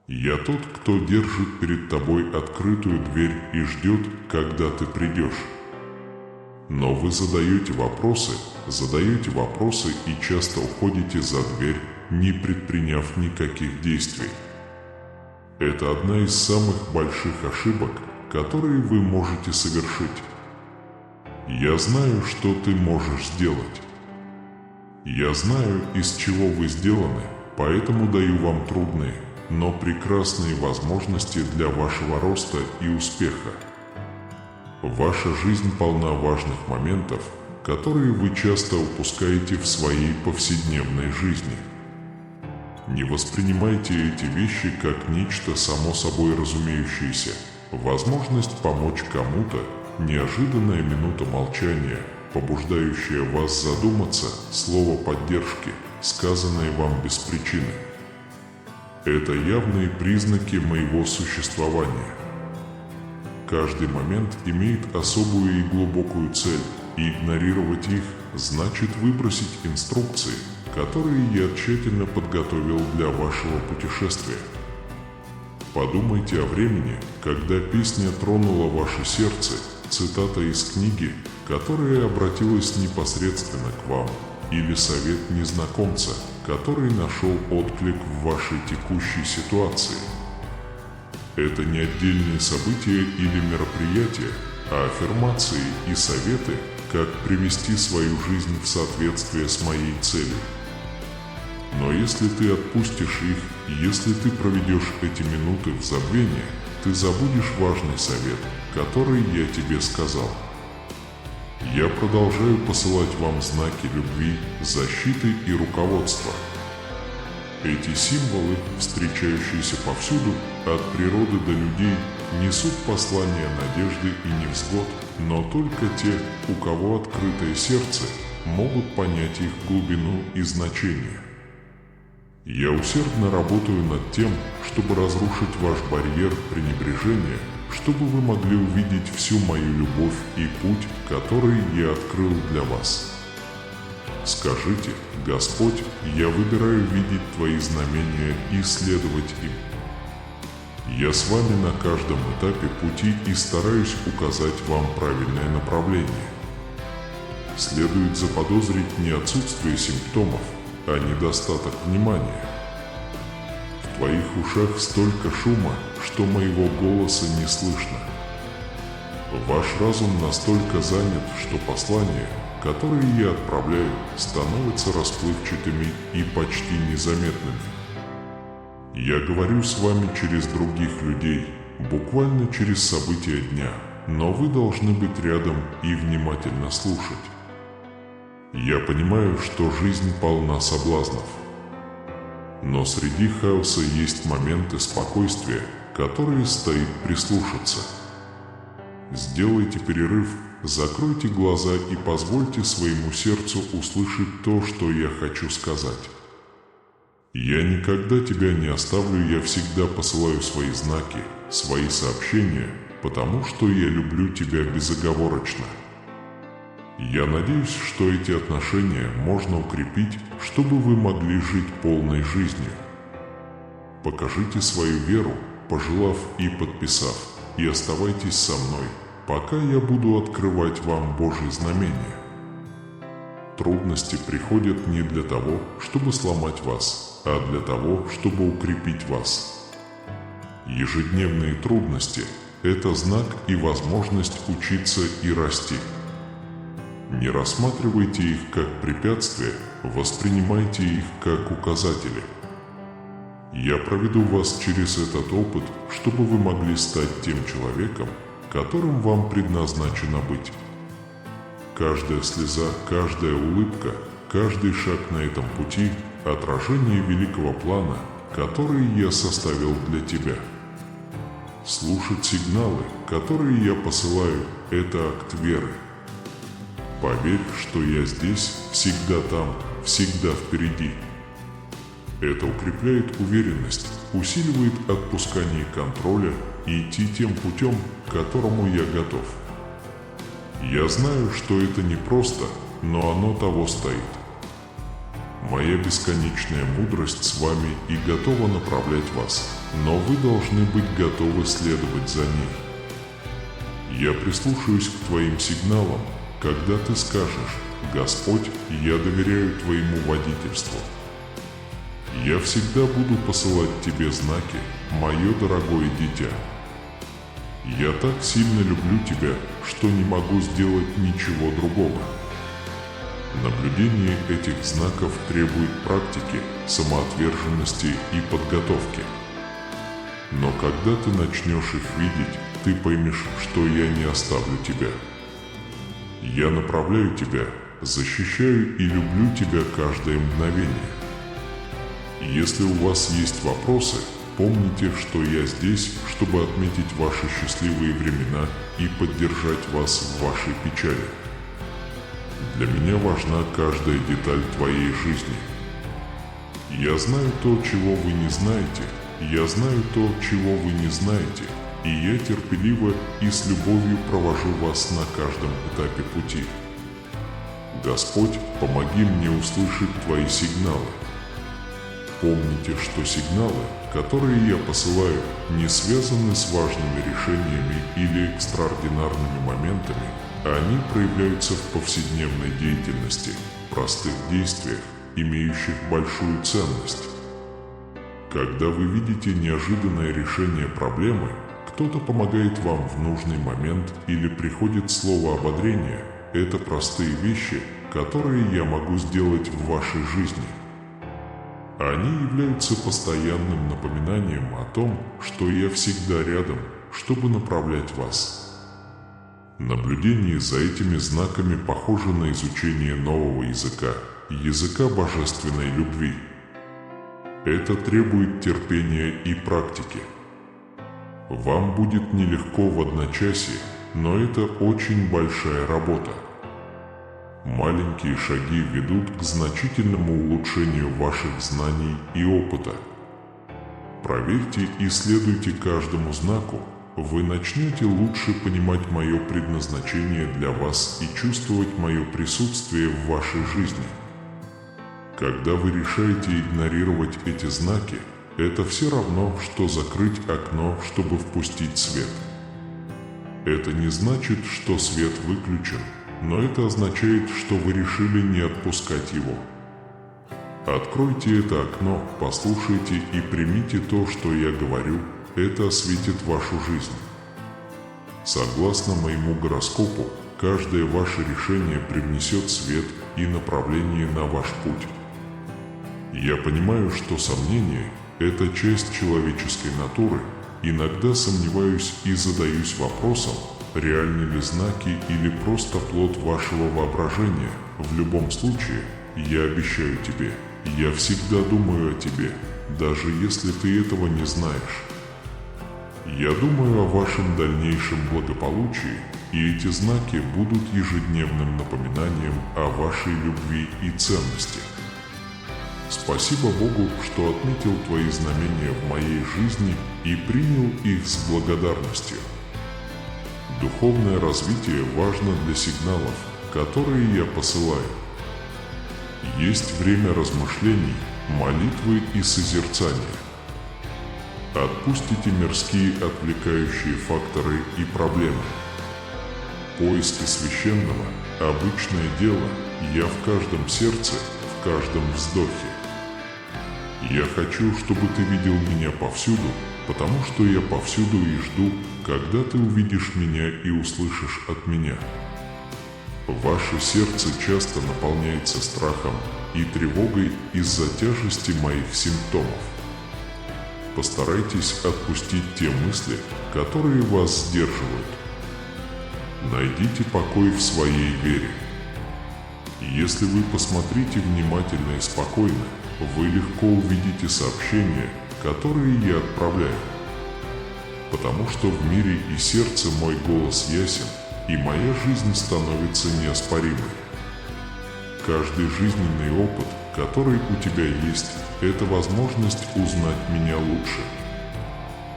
Я тот, кто держит перед тобой открытую дверь и ждет, когда ты придешь. Но вы задаете вопросы и часто уходите за дверь, не предприняв никаких действий. Это одна из самых больших ошибок, которые вы можете совершить. Я знаю, что ты можешь сделать. Я знаю, из чего вы сделаны, поэтому даю вам трудные, но прекрасные возможности для вашего роста и успеха. Ваша жизнь полна важных моментов, которые вы часто упускаете в своей повседневной жизни. Не воспринимайте эти вещи как нечто само собой разумеющееся, возможность помочь кому-то, неожиданная минута молчания, побуждающая вас задуматься, слово поддержки, сказанное вам без причины. Это явные признаки моего существования. Каждый момент имеет особую и глубокую цель, и игнорировать их значит выбросить инструкции, которые я тщательно подготовил для вашего путешествия. Подумайте о времени, когда песня тронула ваше сердце, цитата из книги, которая обратилась непосредственно к вам, или совет незнакомца, который нашел отклик в вашей текущей ситуации. Это не отдельные события или мероприятия, а аффирмации и советы, как привести свою жизнь в соответствие с моей целью. Но если ты отпустишь их, если ты проведешь эти минуты в забвении, ты забудешь важный совет, который я тебе сказал. Я продолжаю посылать вам знаки любви, защиты и руководства. Эти символы, встречающиеся повсюду, от природы до людей, несут послание надежды и невзгод, но только те, у кого открытое сердце, могут понять их глубину и значение. Я усердно работаю над тем, чтобы разрушить ваш барьер пренебрежения, чтобы вы могли увидеть всю мою любовь и путь, который я открыл для вас. Скажите: Господь, я выбираю видеть Твои знамения и следовать им. Я с вами на каждом этапе пути и стараюсь указать вам правильное направление. Следует заподозрить не отсутствие симптомов, а недостаток внимания. В твоих ушах столько шума, что моего голоса не слышно. Ваш разум настолько занят, что послания, которые я отправляю, становятся расплывчатыми и почти незаметными. Я говорю с вами через других людей, буквально через события дня, но вы должны быть рядом и внимательно слушать. Я понимаю, что жизнь полна соблазнов. Но среди хаоса есть моменты спокойствия, которые стоит прислушаться. Сделайте перерыв, закройте глаза и позвольте своему сердцу услышать то, что я хочу сказать. Я никогда тебя не оставлю, я всегда посылаю свои знаки, свои сообщения, потому что я люблю тебя безоговорочно. Я надеюсь, что эти отношения можно укрепить, чтобы вы могли жить полной жизнью. Покажите свою веру, пожелав и подписав, и оставайтесь со мной, пока я буду открывать вам Божьи знамения. Трудности приходят не для того, чтобы сломать вас, а для того, чтобы укрепить вас. Ежедневные трудности – это знак и возможность учиться и расти. Не рассматривайте их как препятствия, воспринимайте их как указатели. Я проведу вас через этот опыт, чтобы вы могли стать тем человеком, которым вам предназначено быть. Каждая слеза, каждая улыбка, каждый шаг на этом пути – отражение великого плана, который я составил для тебя. Слушать сигналы, которые я посылаю – это акт веры. Поверь, что я здесь, всегда там, всегда впереди. Это укрепляет уверенность, усиливает отпускание контроля и идти тем путем, к которому я готов. Я знаю, что это непросто, но оно того стоит. Моя бесконечная мудрость с вами и готова направлять вас, но вы должны быть готовы следовать за ней. Я прислушаюсь к твоим сигналам, когда ты скажешь: «Господь, я доверяю Твоему водительству». Я всегда буду посылать тебе знаки, мое дорогое дитя. Я так сильно люблю тебя, что не могу сделать ничего другого. Наблюдение этих знаков требует практики, самоотверженности и подготовки. Но когда ты начнешь их видеть, ты поймешь, что я не оставлю тебя. Я направляю тебя, защищаю и люблю тебя каждое мгновение. Если у вас есть вопросы, помните, что я здесь, чтобы отметить ваши счастливые времена и поддержать вас в вашей печали. Для меня важна каждая деталь твоей жизни. Я знаю то, чего вы не знаете, я знаю то, чего вы не знаете, и я терпеливо и с любовью провожу вас на каждом этапе пути. Господь, помоги мне услышать Твои сигналы. Помните, что сигналы, которые я посылаю, не связаны с важными решениями или экстраординарными моментами, а они проявляются в повседневной деятельности, простых действиях, имеющих большую ценность. Когда вы видите неожиданное решение проблемы, кто-то помогает вам в нужный момент или приходит слово ободрения, это простые вещи, которые я могу сделать в вашей жизни. Они являются постоянным напоминанием о том, что я всегда рядом, чтобы направлять вас. Наблюдение за этими знаками похоже на изучение нового языка, языка божественной любви. Это требует терпения и практики. Вам будет нелегко в одночасье, но это очень большая работа. Маленькие шаги ведут к значительному улучшению ваших знаний и опыта. Проверьте и следуйте каждому знаку, вы начнете лучше понимать мое предназначение для вас и чувствовать мое присутствие в вашей жизни. Когда вы решаете игнорировать эти знаки, это все равно, что закрыть окно, чтобы впустить свет. Это не значит, что свет выключен, но это означает, что вы решили не отпускать его. Откройте это окно, послушайте и примите то, что я говорю, это осветит вашу жизнь. Согласно моему гороскопу, каждое ваше решение привнесет свет и направление на ваш путь. Я понимаю, что сомнение – это часть человеческой натуры. Иногда сомневаюсь и задаюсь вопросом, реальны ли знаки или просто плод вашего воображения. В любом случае, я обещаю тебе, я всегда думаю о тебе, даже если ты этого не знаешь. Я думаю о вашем дальнейшем благополучии, и эти знаки будут ежедневным напоминанием о вашей любви и ценности. Спасибо Богу, что отметил твои знамения в моей жизни и принял их с благодарностью. Духовное развитие важно для сигналов, которые я посылаю. Есть время размышлений, молитвы и созерцания. Отпустите мирские отвлекающие факторы и проблемы. Поиски священного – обычное дело, я в каждом сердце, в каждом вздохе. Я хочу, чтобы ты видел меня повсюду, потому что я повсюду и жду, когда ты увидишь меня и услышишь от меня. Ваше сердце часто наполняется страхом и тревогой из-за тяжести моих симптомов. Постарайтесь отпустить те мысли, которые вас сдерживают. Найдите покой в своей вере. Если вы посмотрите внимательно и спокойно, вы легко увидите сообщения, которые я отправляю. Потому что в мире и сердце мой голос ясен, и моя жизнь становится неоспоримой. Каждый жизненный опыт, который у тебя есть, это возможность узнать меня лучше.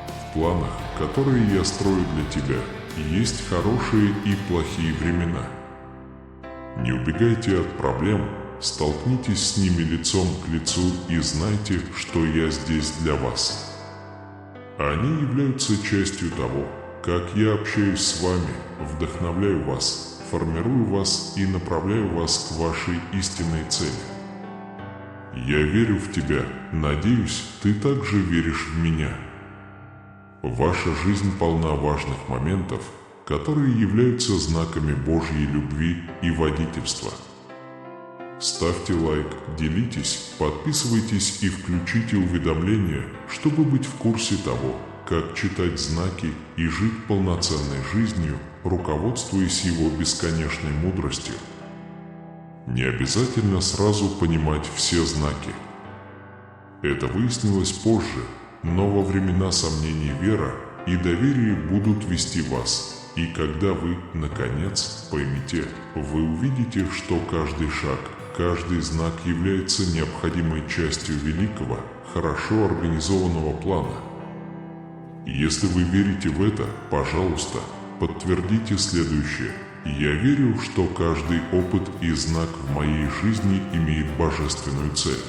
В планах, которые я строю для тебя, есть хорошие и плохие времена. Не убегайте от проблем, столкнитесь с ними лицом к лицу и знайте, что я здесь для вас. Они являются частью того, как я общаюсь с вами, вдохновляю вас, формирую вас и направляю вас к вашей истинной цели. Я верю в тебя, надеюсь, ты также веришь в меня. Ваша жизнь полна важных моментов, которые являются знаками Божьей любви и водительства. Ставьте лайк, делитесь, подписывайтесь и включите уведомления, чтобы быть в курсе того, как читать знаки и жить полноценной жизнью, руководствуясь его бесконечной мудростью. Не обязательно сразу понимать все знаки. Это выяснилось позже, но во времена сомнений вера и доверие будут вести вас, и когда вы, наконец, поймете, вы увидите, что каждый шаг, каждый знак является необходимой частью великого, хорошо организованного плана. Если вы верите в это, пожалуйста, подтвердите следующее. Я верю, что каждый опыт и знак в моей жизни имеет божественную цель.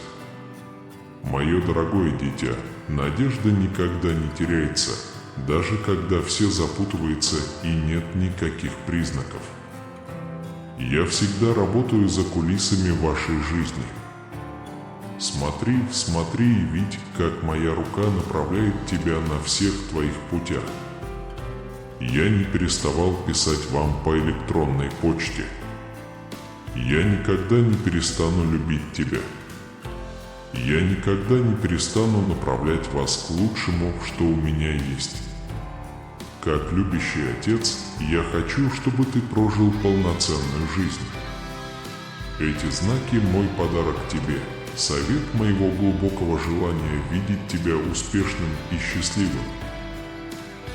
Мое дорогое дитя, надежда никогда не теряется, даже когда все запутывается и нет никаких признаков. Я всегда работаю за кулисами вашей жизни. Смотри, смотри и видь, как моя рука направляет тебя на всех твоих путях. Я не переставал писать вам по электронной почте. Я никогда не перестану любить тебя. Я никогда не перестану направлять вас к лучшему, что у меня есть. Как любящий отец, я хочу, чтобы ты прожил полноценную жизнь. Эти знаки – мой подарок тебе, совет моего глубокого желания видеть тебя успешным и счастливым.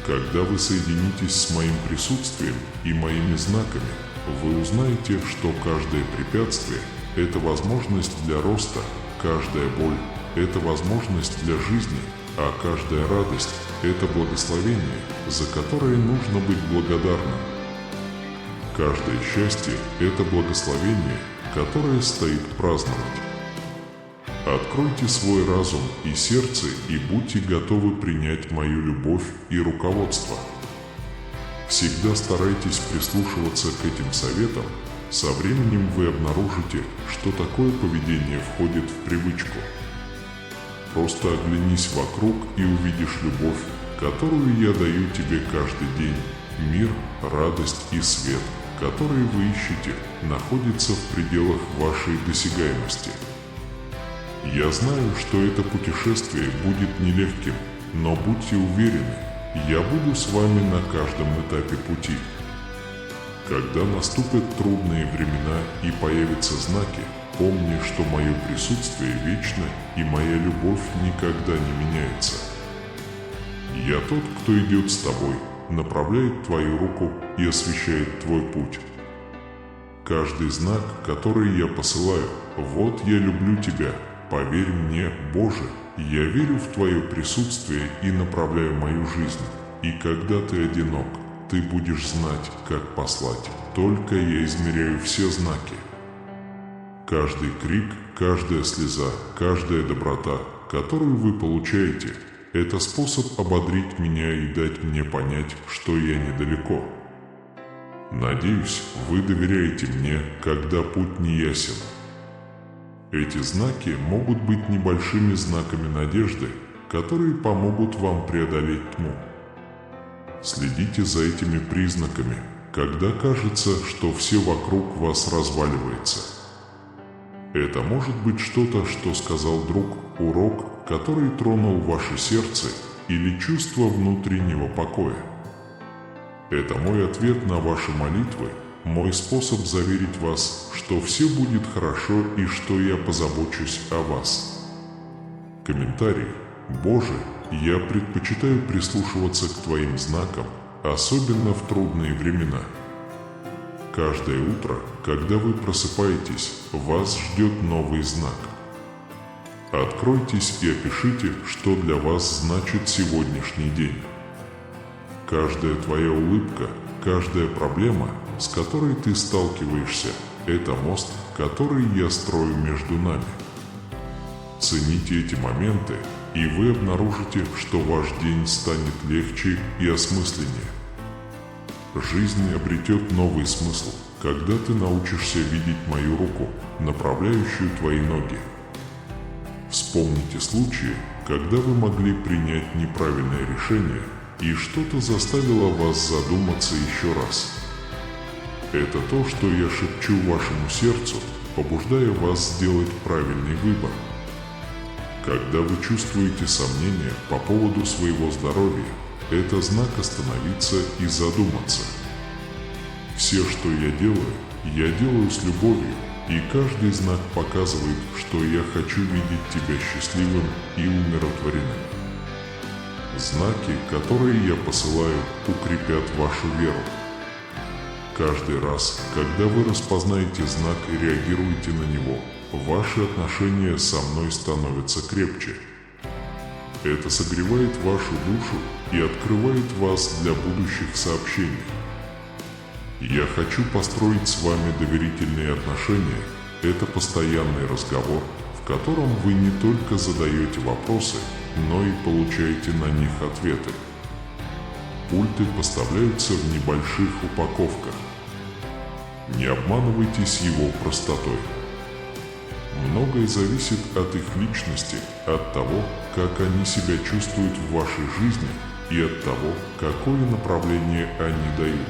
Когда вы соединитесь с моим присутствием и моими знаками, вы узнаете, что каждое препятствие – это возможность для роста, каждая боль – это возможность для жизни, а каждая радость – это благословение, за которое нужно быть благодарным. Каждое счастье – это благословение, которое стоит праздновать. Откройте свой разум и сердце и будьте готовы принять мою любовь и руководство. Всегда старайтесь прислушиваться к этим советам. Со временем вы обнаружите, что такое поведение входит в привычку. Просто оглянись вокруг и увидишь любовь, которую я даю тебе каждый день. Мир, радость и свет, которые вы ищете, находятся в пределах вашей досягаемости. Я знаю, что это путешествие будет нелегким, но будьте уверены, я буду с вами на каждом этапе пути. Когда наступят трудные времена и появятся знаки, помни, что мое присутствие вечно и моя любовь никогда не меняется. Я тот, кто идет с тобой, направляет твою руку и освещает твой путь. Каждый знак, который я посылаю, вот я люблю тебя. Поверь мне, Боже, я верю в Твое присутствие и направляю мою жизнь. И когда ты одинок, ты будешь знать, как послать. Только я измеряю все знаки. Каждый крик, каждая слеза, каждая доброта, которую вы получаете, это способ ободрить меня и дать мне понять, что я недалеко. Надеюсь, вы доверяете мне, когда путь не ясен. Эти знаки могут быть небольшими знаками надежды, которые помогут вам преодолеть тьму. Следите за этими признаками, когда кажется, что все вокруг вас разваливается. Это может быть что-то, что сказал друг, урок, который тронул ваше сердце, или чувство внутреннего покоя. Это мой ответ на ваши молитвы, мой способ заверить вас, что все будет хорошо и что я позабочусь о вас. Комментарий. Боже, я предпочитаю прислушиваться к Твоим знакам, особенно в трудные времена. Каждое утро, когда вы просыпаетесь, вас ждет новый знак. Откройтесь и опишите, что для вас значит сегодняшний день. Каждая твоя улыбка, каждая проблема, с которой ты сталкиваешься, это мост, который я строю между нами. Цените эти моменты, и вы обнаружите, что ваш день станет легче и осмысленнее. Жизнь обретет новый смысл, когда ты научишься видеть мою руку, направляющую твои ноги. Вспомните случаи, когда вы могли принять неправильное решение, и что-то заставило вас задуматься еще раз. Это то, что я шепчу вашему сердцу, побуждая вас сделать правильный выбор. Когда вы чувствуете сомнения по поводу своего здоровья, это знак остановиться и задуматься. Все, что я делаю с любовью, и каждый знак показывает, что я хочу видеть тебя счастливым и умиротворенным. Знаки, которые я посылаю, укрепят вашу веру. Каждый раз, когда вы распознаете знак и реагируете на него, ваши отношения со мной становятся крепче. Это согревает вашу душу и открывает вас для будущих сообщений. Я хочу построить с вами доверительные отношения. Это постоянный разговор, в котором вы не только задаете вопросы, но и получаете на них ответы. Пульты поставляются в небольших упаковках. Не обманывайтесь его простотой. Многое зависит от их личности, от того, как они себя чувствуют в вашей жизни и от того, какое направление они дают.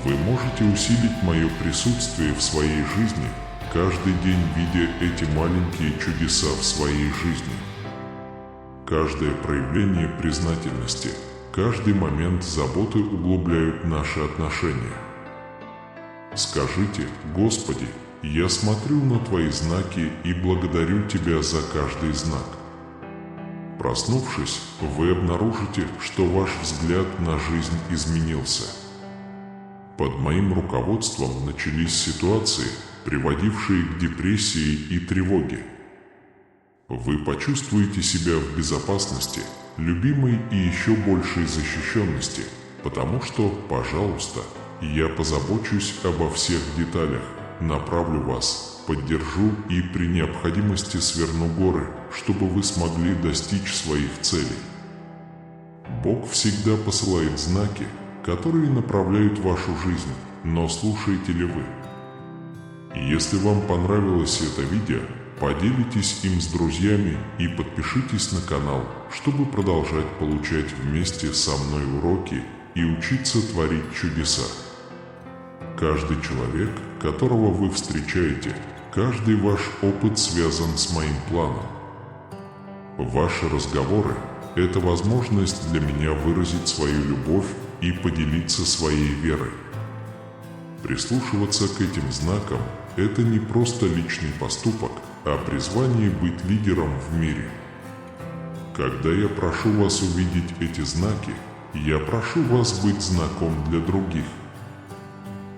Вы можете усилить мое присутствие в своей жизни, каждый день видя эти маленькие чудеса в своей жизни. Каждое проявление признательности, каждый момент заботы углубляют наши отношения. Скажите: Господи, я смотрю на твои знаки и благодарю тебя за каждый знак. Проснувшись, вы обнаружите, что ваш взгляд на жизнь изменился. Под моим руководством начались ситуации, приводившие к депрессии и тревоге. Вы почувствуете себя в безопасности, любимой и еще большей защищенности, потому что, пожалуйста, я позабочусь обо всех деталях, направлю вас, поддержу и при необходимости сверну горы, чтобы вы смогли достичь своих целей. Бог всегда посылает знаки, которые направляют вашу жизнь, но слушаете ли вы? Если вам понравилось это видео, поделитесь им с друзьями и подпишитесь на канал, чтобы продолжать получать вместе со мной уроки и учиться творить чудеса. Каждый человек, которого вы встречаете, каждый ваш опыт связан с моим планом. Ваши разговоры – это возможность для меня выразить свою любовь и поделиться своей верой. Прислушиваться к этим знакам – это не просто личный поступок, а призвание быть лидером в мире. Когда я прошу вас увидеть эти знаки, я прошу вас быть знаком для других.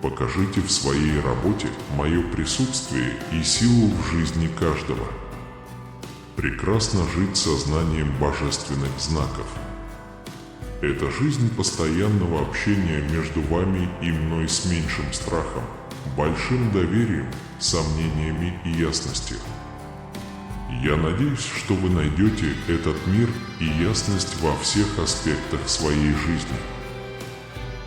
Покажите в своей работе мое присутствие и силу в жизни каждого. Прекрасно жить сознанием божественных знаков. Это жизнь постоянного общения между вами и мной с меньшим страхом, большим доверием, сомнениями и ясностью. Я надеюсь, что вы найдете этот мир и ясность во всех аспектах своей жизни.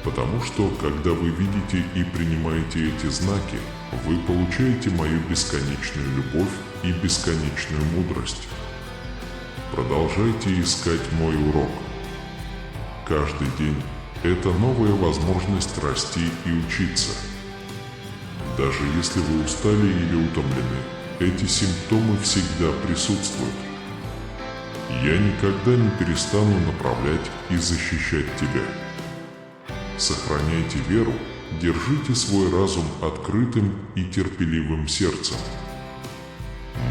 Потому что, когда вы видите и принимаете эти знаки, вы получаете мою бесконечную любовь и бесконечную мудрость. Продолжайте искать мой урок. Каждый день – это новая возможность расти и учиться. Даже если вы устали или утомлены, эти симптомы всегда присутствуют. Я никогда не перестану направлять и защищать тебя. Сохраняйте веру, держите свой разум открытым и терпеливым сердцем.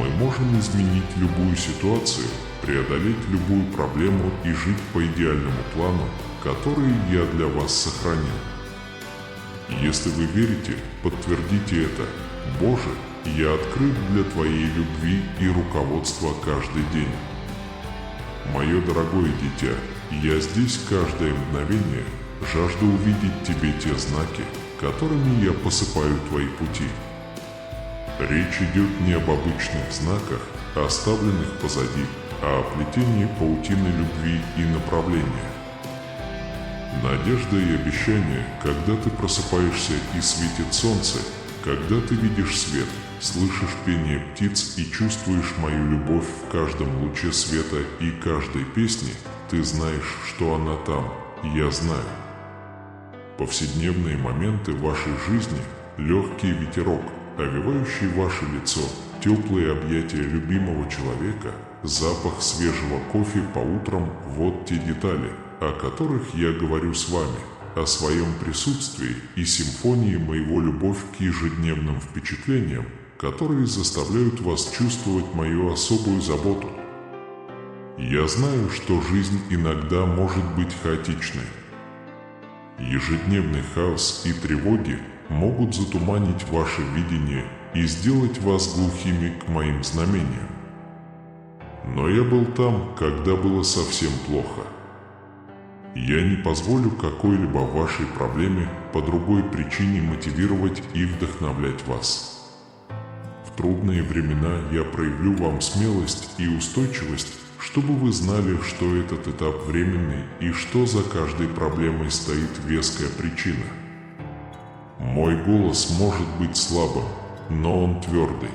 Мы можем изменить любую ситуацию, преодолеть любую проблему и жить по идеальному плану, который я для вас сохранил. Если вы верите, подтвердите это. Боже, я открыт для Твоей любви и руководства каждый день. Мое дорогое дитя, я здесь каждое мгновение, жажду увидеть тебе те знаки, которыми я посыпаю твои пути. Речь идет не об обычных знаках, оставленных позади, а о плетении паутины любви и направления. Надежда и обещание, когда ты просыпаешься и светит солнце, когда ты видишь свет, слышишь пение птиц и чувствуешь мою любовь в каждом луче света и каждой песне, ты знаешь, что она там, я знаю. Повседневные моменты вашей жизни, легкий ветерок, овивающий ваше лицо, теплые объятия любимого человека, запах свежего кофе по утрам – вот те детали, о которых я говорю с вами, о своем присутствии и симфонии моего любовь к ежедневным впечатлениям, которые заставляют вас чувствовать мою особую заботу. Я знаю, что жизнь иногда может быть хаотичной. Ежедневный хаос и тревоги могут затуманить ваше видение и сделать вас глухими к моим знамениям. Но я был там, когда было совсем плохо. Я не позволю какой-либо вашей проблеме по другой причине мотивировать и вдохновлять вас. В трудные времена я проявлю вам смелость и устойчивость, чтобы вы знали, что этот этап временный и что за каждой проблемой стоит веская причина. Мой голос может быть слабым, но он твердый.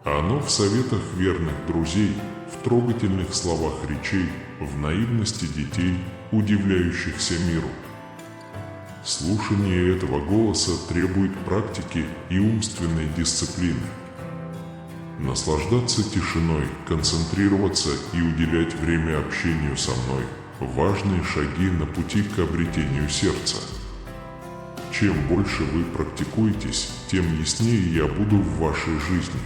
Оно в советах верных друзей, в трогательных словах речей, в наивности детей, удивляющихся миру. Слушание этого голоса требует практики и умственной дисциплины. Наслаждаться тишиной, концентрироваться и уделять время общению со мной – важные шаги на пути к обретению сердца. чем больше вы практикуетесь, тем яснее я буду в вашей жизни.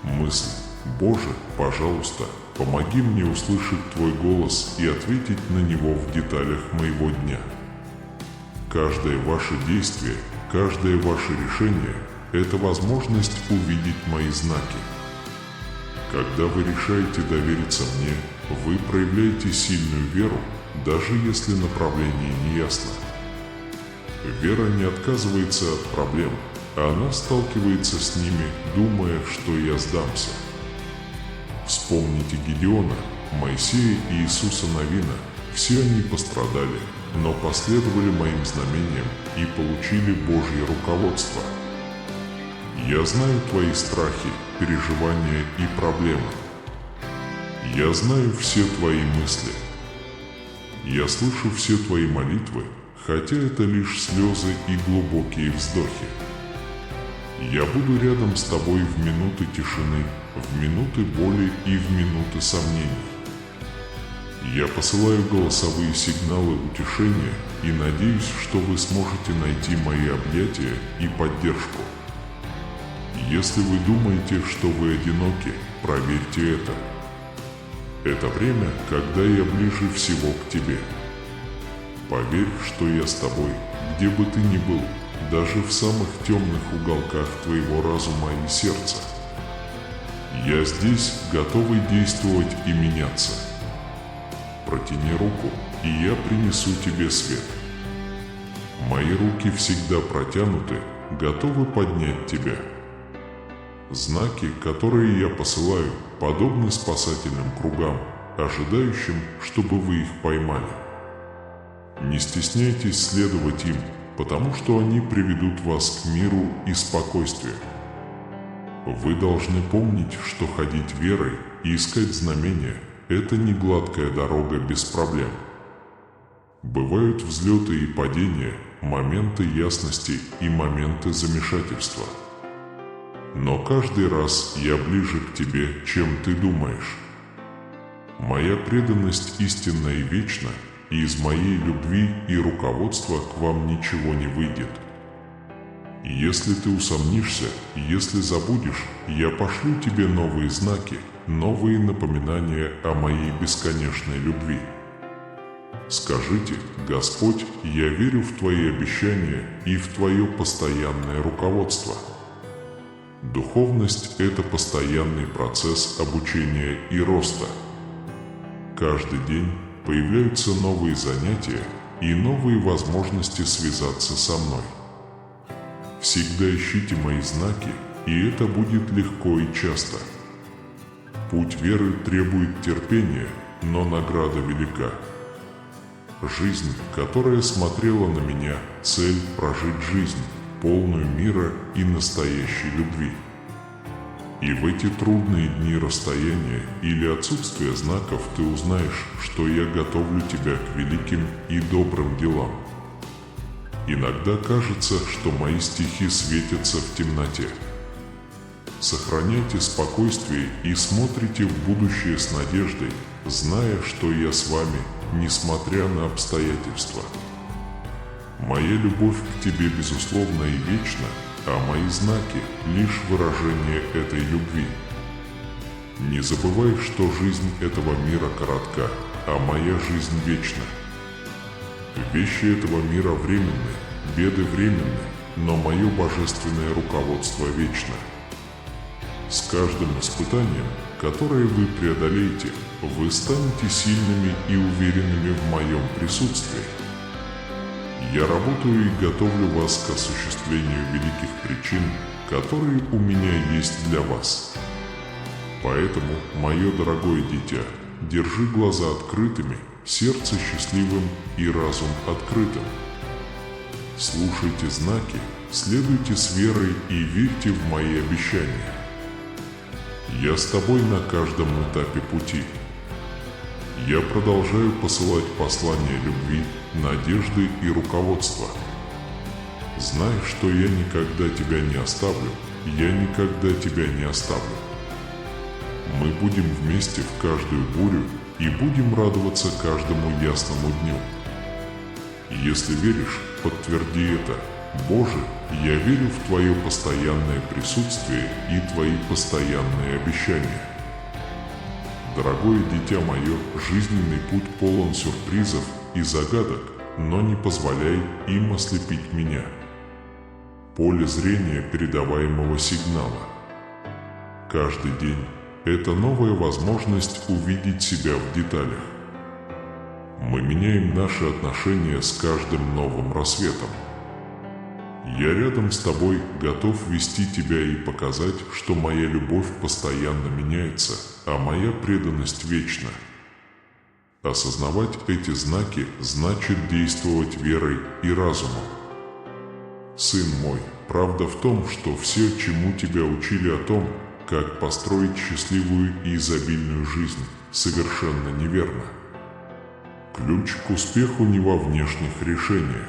Мысль: Боже, пожалуйста, помоги мне услышать Твой голос и ответить на него в деталях моего дня. Каждое ваше действие, каждое ваше решение – это возможность увидеть мои знаки. Когда вы решаете довериться мне, вы проявляете сильную веру, даже если направление не ясно. Вера не отказывается от проблем, а она сталкивается с ними, думая, что я сдамся. Вспомните Гедеона, Моисея и Иисуса Навина. Все они пострадали, но последовали моим знамениям и получили Божье руководство. Я знаю твои страхи, переживания и проблемы. Я знаю все твои мысли. Я слышу все твои молитвы, хотя это лишь слезы и глубокие вздохи. Я буду рядом с тобой в минуты тишины, в минуты боли и в минуты сомнений. Я посылаю голосовые сигналы утешения и надеюсь, что вы сможете найти мои объятия и поддержку. Если вы думаете, что вы одиноки, проверьте это. Это время, когда я ближе всего к тебе. Поверь, что я с тобой, где бы ты ни был, даже в самых темных уголках твоего разума и сердца. Я здесь, готовый действовать и меняться. Протяни руку, и я принесу тебе свет. Мои руки всегда протянуты, готовы поднять тебя. Знаки, которые я посылаю, подобны спасательным кругам, ожидающим, чтобы вы их поймали. Не стесняйтесь следовать им, потому что они приведут вас к миру и спокойствию. Вы должны помнить, что ходить верой и искать знамения – это не гладкая дорога без проблем. Бывают взлеты и падения, моменты ясности и моменты замешательства. Но каждый раз я ближе к тебе, чем ты думаешь. Моя преданность истинна и вечна, и из моей любви и руководства к вам ничего не выйдет. Если ты усомнишься, если забудешь, я пошлю тебе новые знаки, новые напоминания о моей бесконечной любви. Скажите: Господь, я верю в Твои обещания и в Твое постоянное руководство. Духовность – это постоянный процесс обучения и роста. Каждый день появляются новые занятия и новые возможности связаться со мной. Всегда ищите мои знаки, и это будет легко и часто. Путь веры требует терпения, но награда велика. Жизнь, которая смотрела на меня, цель – прожить жизнь, полную мира и настоящей любви. И в эти трудные дни расстояния или отсутствия знаков ты узнаешь, что я готовлю тебя к великим и добрым делам. Иногда кажется, что мои стихи светятся в темноте. Сохраняйте спокойствие и смотрите в будущее с надеждой, зная, что я с вами, несмотря на обстоятельства. Моя любовь к тебе безусловна и вечна, а мои знаки – лишь выражение этой любви. Не забывай, что жизнь этого мира коротка, а моя жизнь вечна. Вещи этого мира временны, беды временны, но мое божественное руководство вечно. С каждым испытанием, которое вы преодолеете, вы станете сильными и уверенными в моем присутствии. Я работаю и готовлю вас к осуществлению великих причин, которые у меня есть для вас. Поэтому, мое дорогое дитя, держи глаза открытыми, сердце счастливым и разум открытым. Слушайте знаки, следуйте с верой и верьте в мои обещания. Я с тобой на каждом этапе пути. Я продолжаю посылать послания любви, надежды и руководства. Знай, что я никогда тебя не оставлю, я никогда тебя не оставлю. Мы будем вместе в каждую бурю и будем радоваться каждому ясному дню. Если веришь, подтверди это. Боже, я верю в Твое постоянное присутствие и Твои постоянные обещания. Дорогое дитя мое, жизненный путь полон сюрпризов и загадок, но не позволяй им ослепить меня. Поле зрения передаваемого сигнала. Каждый день – это новая возможность увидеть себя в деталях. Мы меняем наши отношения с каждым новым рассветом. Я рядом с тобой, готов вести тебя и показать, что моя любовь постоянно меняется, а моя преданность вечна. Осознавать эти знаки значит действовать верой и разумом. Сын мой, правда в том, что все, чему тебя учили о том, как построить счастливую и изобильную жизнь, совершенно неверно. Ключ к успеху не во внешних решениях.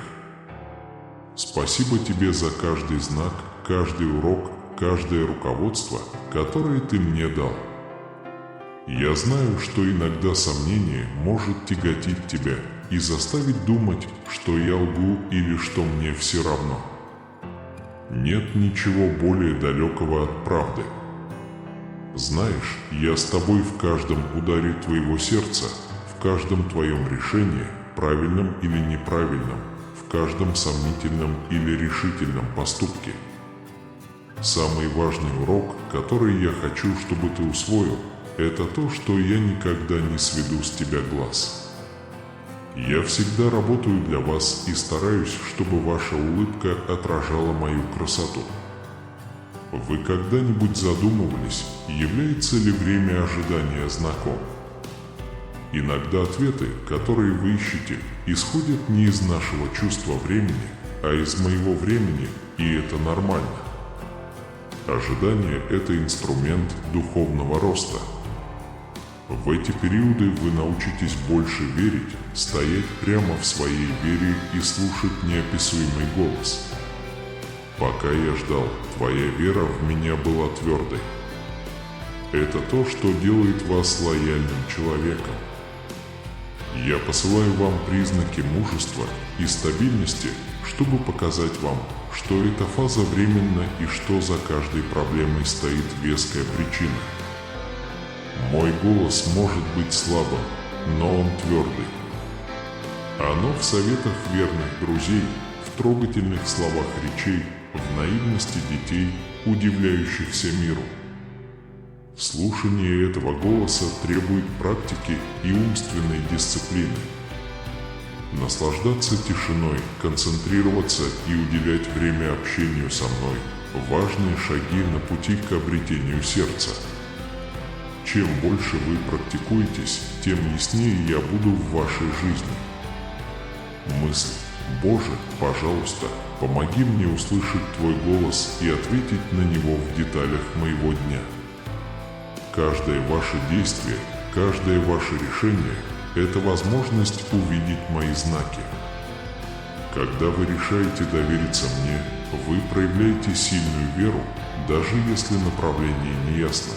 Спасибо тебе за каждый знак, каждый урок, каждое руководство, которое ты мне дал. Я знаю, что иногда сомнение может тяготить тебя и заставить думать, что я лгу или что мне все равно. Нет ничего более далекого от правды. Знаешь, я с тобой в каждом ударе твоего сердца, в каждом твоем решении, правильном или неправильном, в каждом сомнительном или решительном поступке. Самый важный урок, который я хочу, чтобы ты усвоил, это то, что я никогда не сведу с тебя глаз. Я всегда работаю для вас и стараюсь, чтобы ваша улыбка отражала мою красоту. Вы когда-нибудь задумывались, является ли время ожидания знаком? Иногда ответы, которые вы ищете, исходят не из нашего чувства времени, а из моего времени, и это нормально. Ожидание – это инструмент духовного роста. В эти периоды вы научитесь больше верить, стоять прямо в своей вере и слушать неописуемый голос. Пока я ждал, твоя вера в меня была твердой. Это то, что делает вас лояльным человеком. Я посылаю вам признаки мужества и стабильности, чтобы показать вам, что эта фаза временна и что за каждой проблемой стоит веская причина. Мой голос может быть слабым, но он твердый. Оно в советах верных друзей, в трогательных словах речей, в наивности детей, удивляющихся миру. Слушание этого голоса требует практики и умственной дисциплины. Наслаждаться тишиной, концентрироваться и уделять время общению со мной – важные шаги на пути к обретению сердца. Чем больше вы практикуетесь, тем яснее я буду в вашей жизни. Мысль: Боже, пожалуйста, помоги мне услышать Твой голос и ответить на него в деталях моего дня. Каждое ваше действие, каждое ваше решение – это возможность увидеть мои знаки. Когда вы решаете довериться мне, вы проявляете сильную веру, даже если направление не ясно.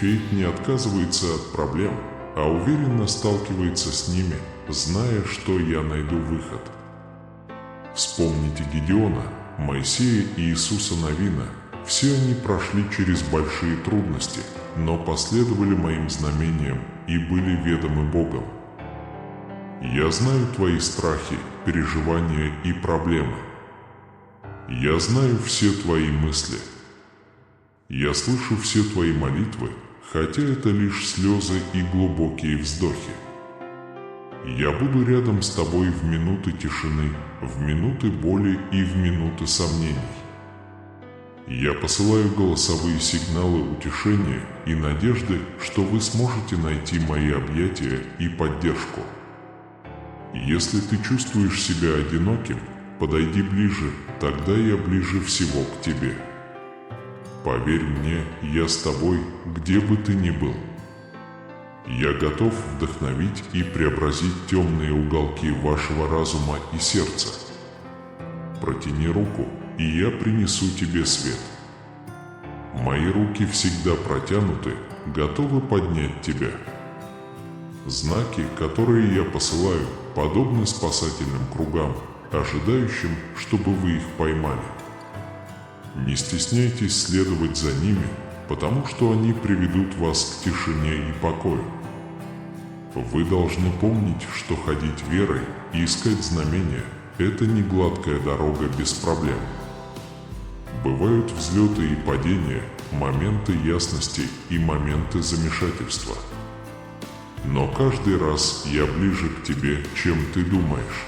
Фейт не отказывается от проблем, а уверенно сталкивается с ними, зная, что я найду выход. Вспомните Гедеона, Моисея и Иисуса Навина. Все они прошли через большие трудности, но последовали моим знамениям и были ведомы Богом. Я знаю твои страхи, переживания и проблемы. Я знаю все твои мысли. Я слышу все твои молитвы, хотя это лишь слезы и глубокие вздохи. Я буду рядом с тобой в минуты тишины, в минуты боли и в минуты сомнений. Я посылаю голосовые сигналы утешения и надежды, что вы сможете найти мои объятия и поддержку. Если ты чувствуешь себя одиноким, подойди ближе, тогда я ближе всего к тебе. Поверь мне, я с тобой, где бы ты ни был. Я готов вдохновить и преобразить темные уголки вашего разума и сердца. Протяни руку, и я принесу тебе свет. Мои руки всегда протянуты, готовы поднять тебя. Знаки, которые я посылаю, подобны спасательным кругам, ожидающим, чтобы вы их поймали. Не стесняйтесь следовать за ними, потому что они приведут вас к тишине и покою. Вы должны помнить, что ходить верой и искать знамения – это не гладкая дорога без проблем. Бывают взлеты и падения, моменты ясности и моменты замешательства. Но каждый раз я ближе к тебе, чем ты думаешь.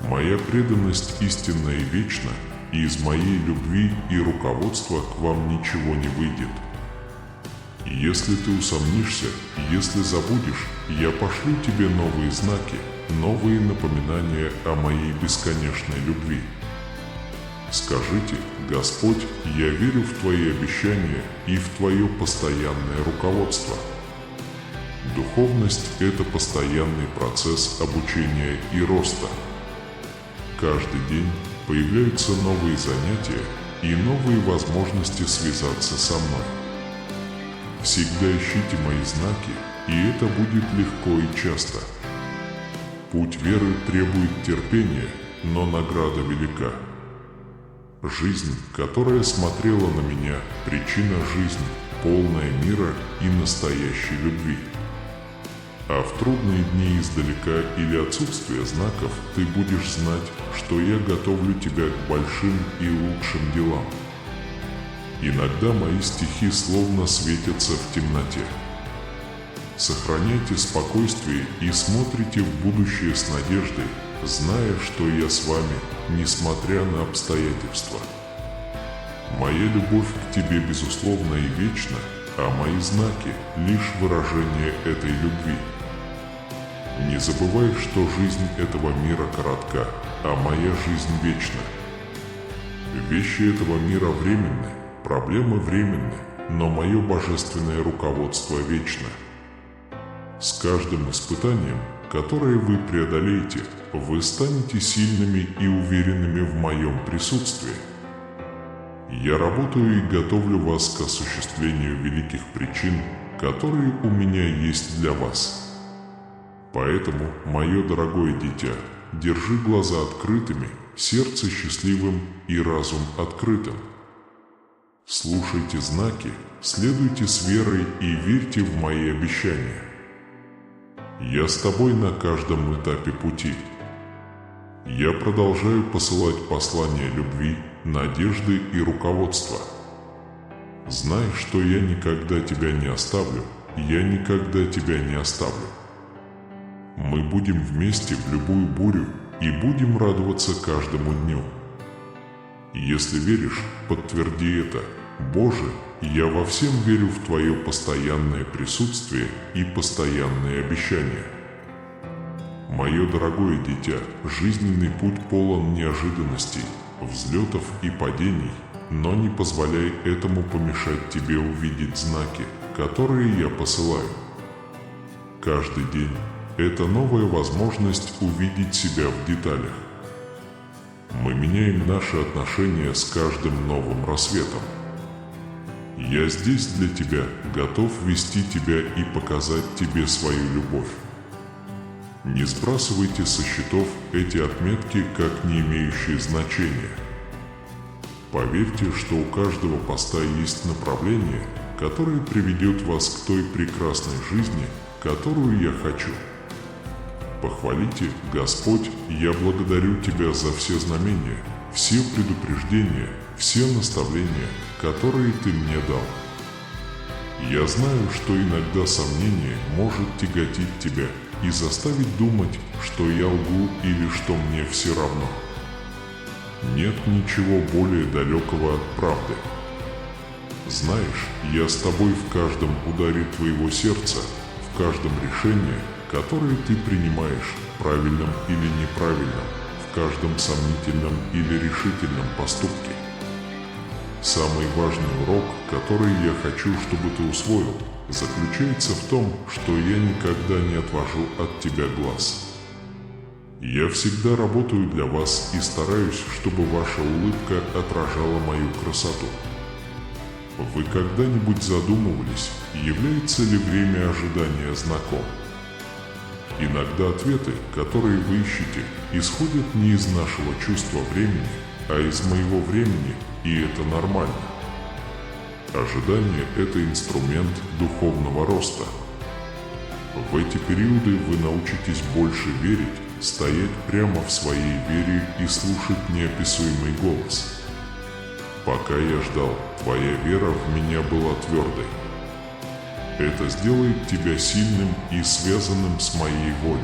Моя преданность истинна и вечна, и из моей любви и руководства к вам ничего не выйдет. Если ты усомнишься, если забудешь, я пошлю тебе новые знаки, новые напоминания о моей бесконечной любви. Скажите: Господь, я верю в Твои обещания и в Твое постоянное руководство. Духовность – это постоянный процесс обучения и роста. Каждый день появляются новые занятия и новые возможности связаться со мной. Всегда ищите мои знаки, и это будет легко и часто. Путь веры требует терпения, но награда велика. Жизнь, которая смотрела на меня, причина жизни, полная мира и настоящей любви. А в трудные дни издалека или отсутствие знаков ты будешь знать, что я готовлю тебя к большим и лучшим делам. Иногда мои стихи словно светятся в темноте. Сохраняйте спокойствие и смотрите в будущее с надеждой, зная, что я с вами, несмотря на обстоятельства. Моя любовь к тебе безусловна и вечна, а мои знаки – лишь выражение этой любви. Не забывай, что жизнь этого мира коротка, а моя жизнь вечна. Вещи этого мира временны, проблемы временны, но мое божественное руководство вечно. С каждым испытанием, которое вы преодолеете, вы станете сильными и уверенными в моем присутствии. Я работаю и готовлю вас к осуществлению великих причин, которые у меня есть для вас. Поэтому, мое дорогое дитя, держи глаза открытыми, сердце счастливым и разум открытым. Слушайте знаки, следуйте с верой и верьте в мои обещания. Я с тобой на каждом этапе пути. Я продолжаю посылать послания любви, надежды и руководства. Знай, что я никогда тебя не оставлю, я никогда тебя не оставлю. Мы будем вместе в любую бурю и будем радоваться каждому дню. Если веришь, подтверди это. Боже, я во всем верю в Твое постоянное присутствие и постоянные обещания. Мое дорогое дитя, жизненный путь полон неожиданностей, взлетов и падений, но не позволяй этому помешать тебе увидеть знаки, которые я посылаю. Каждый день – это новая возможность увидеть себя в деталях. Мы меняем наши отношения с каждым новым рассветом. Я здесь для тебя, готов вести тебя и показать тебе свою любовь. Не сбрасывайте со счетов эти отметки как не имеющие значения. Поверьте, что у каждого поста есть направление, которое приведет вас к той прекрасной жизни, которую я хочу. Похвалите: Господь, я благодарю Тебя за все знамения, все предупреждения, все наставления, которые Ты мне дал. Я знаю, что иногда сомнение может тяготить тебя и заставить думать, что я лгу или что мне все равно. Нет ничего более далекого от правды. Знаешь, я с тобой в каждом ударе твоего сердца, в каждом решении, которое ты принимаешь, правильном или неправильном, в каждом сомнительном или решительном поступке. Самый важный урок, который я хочу, чтобы ты усвоил, заключается в том, что я никогда не отвожу от тебя глаз. Я всегда работаю для вас и стараюсь, чтобы ваша улыбка отражала мою красоту. Вы когда-нибудь задумывались, является ли время ожидания знаком? Иногда ответы, которые вы ищете, исходят не из нашего чувства времени, а из моего времени, и это нормально. Ожидание – это инструмент духовного роста. В эти периоды вы научитесь больше верить, стоять прямо в своей вере и слушать неописуемый голос. Пока я ждал, твоя вера в меня была твердой. Это сделает тебя сильным и связанным с моей волей.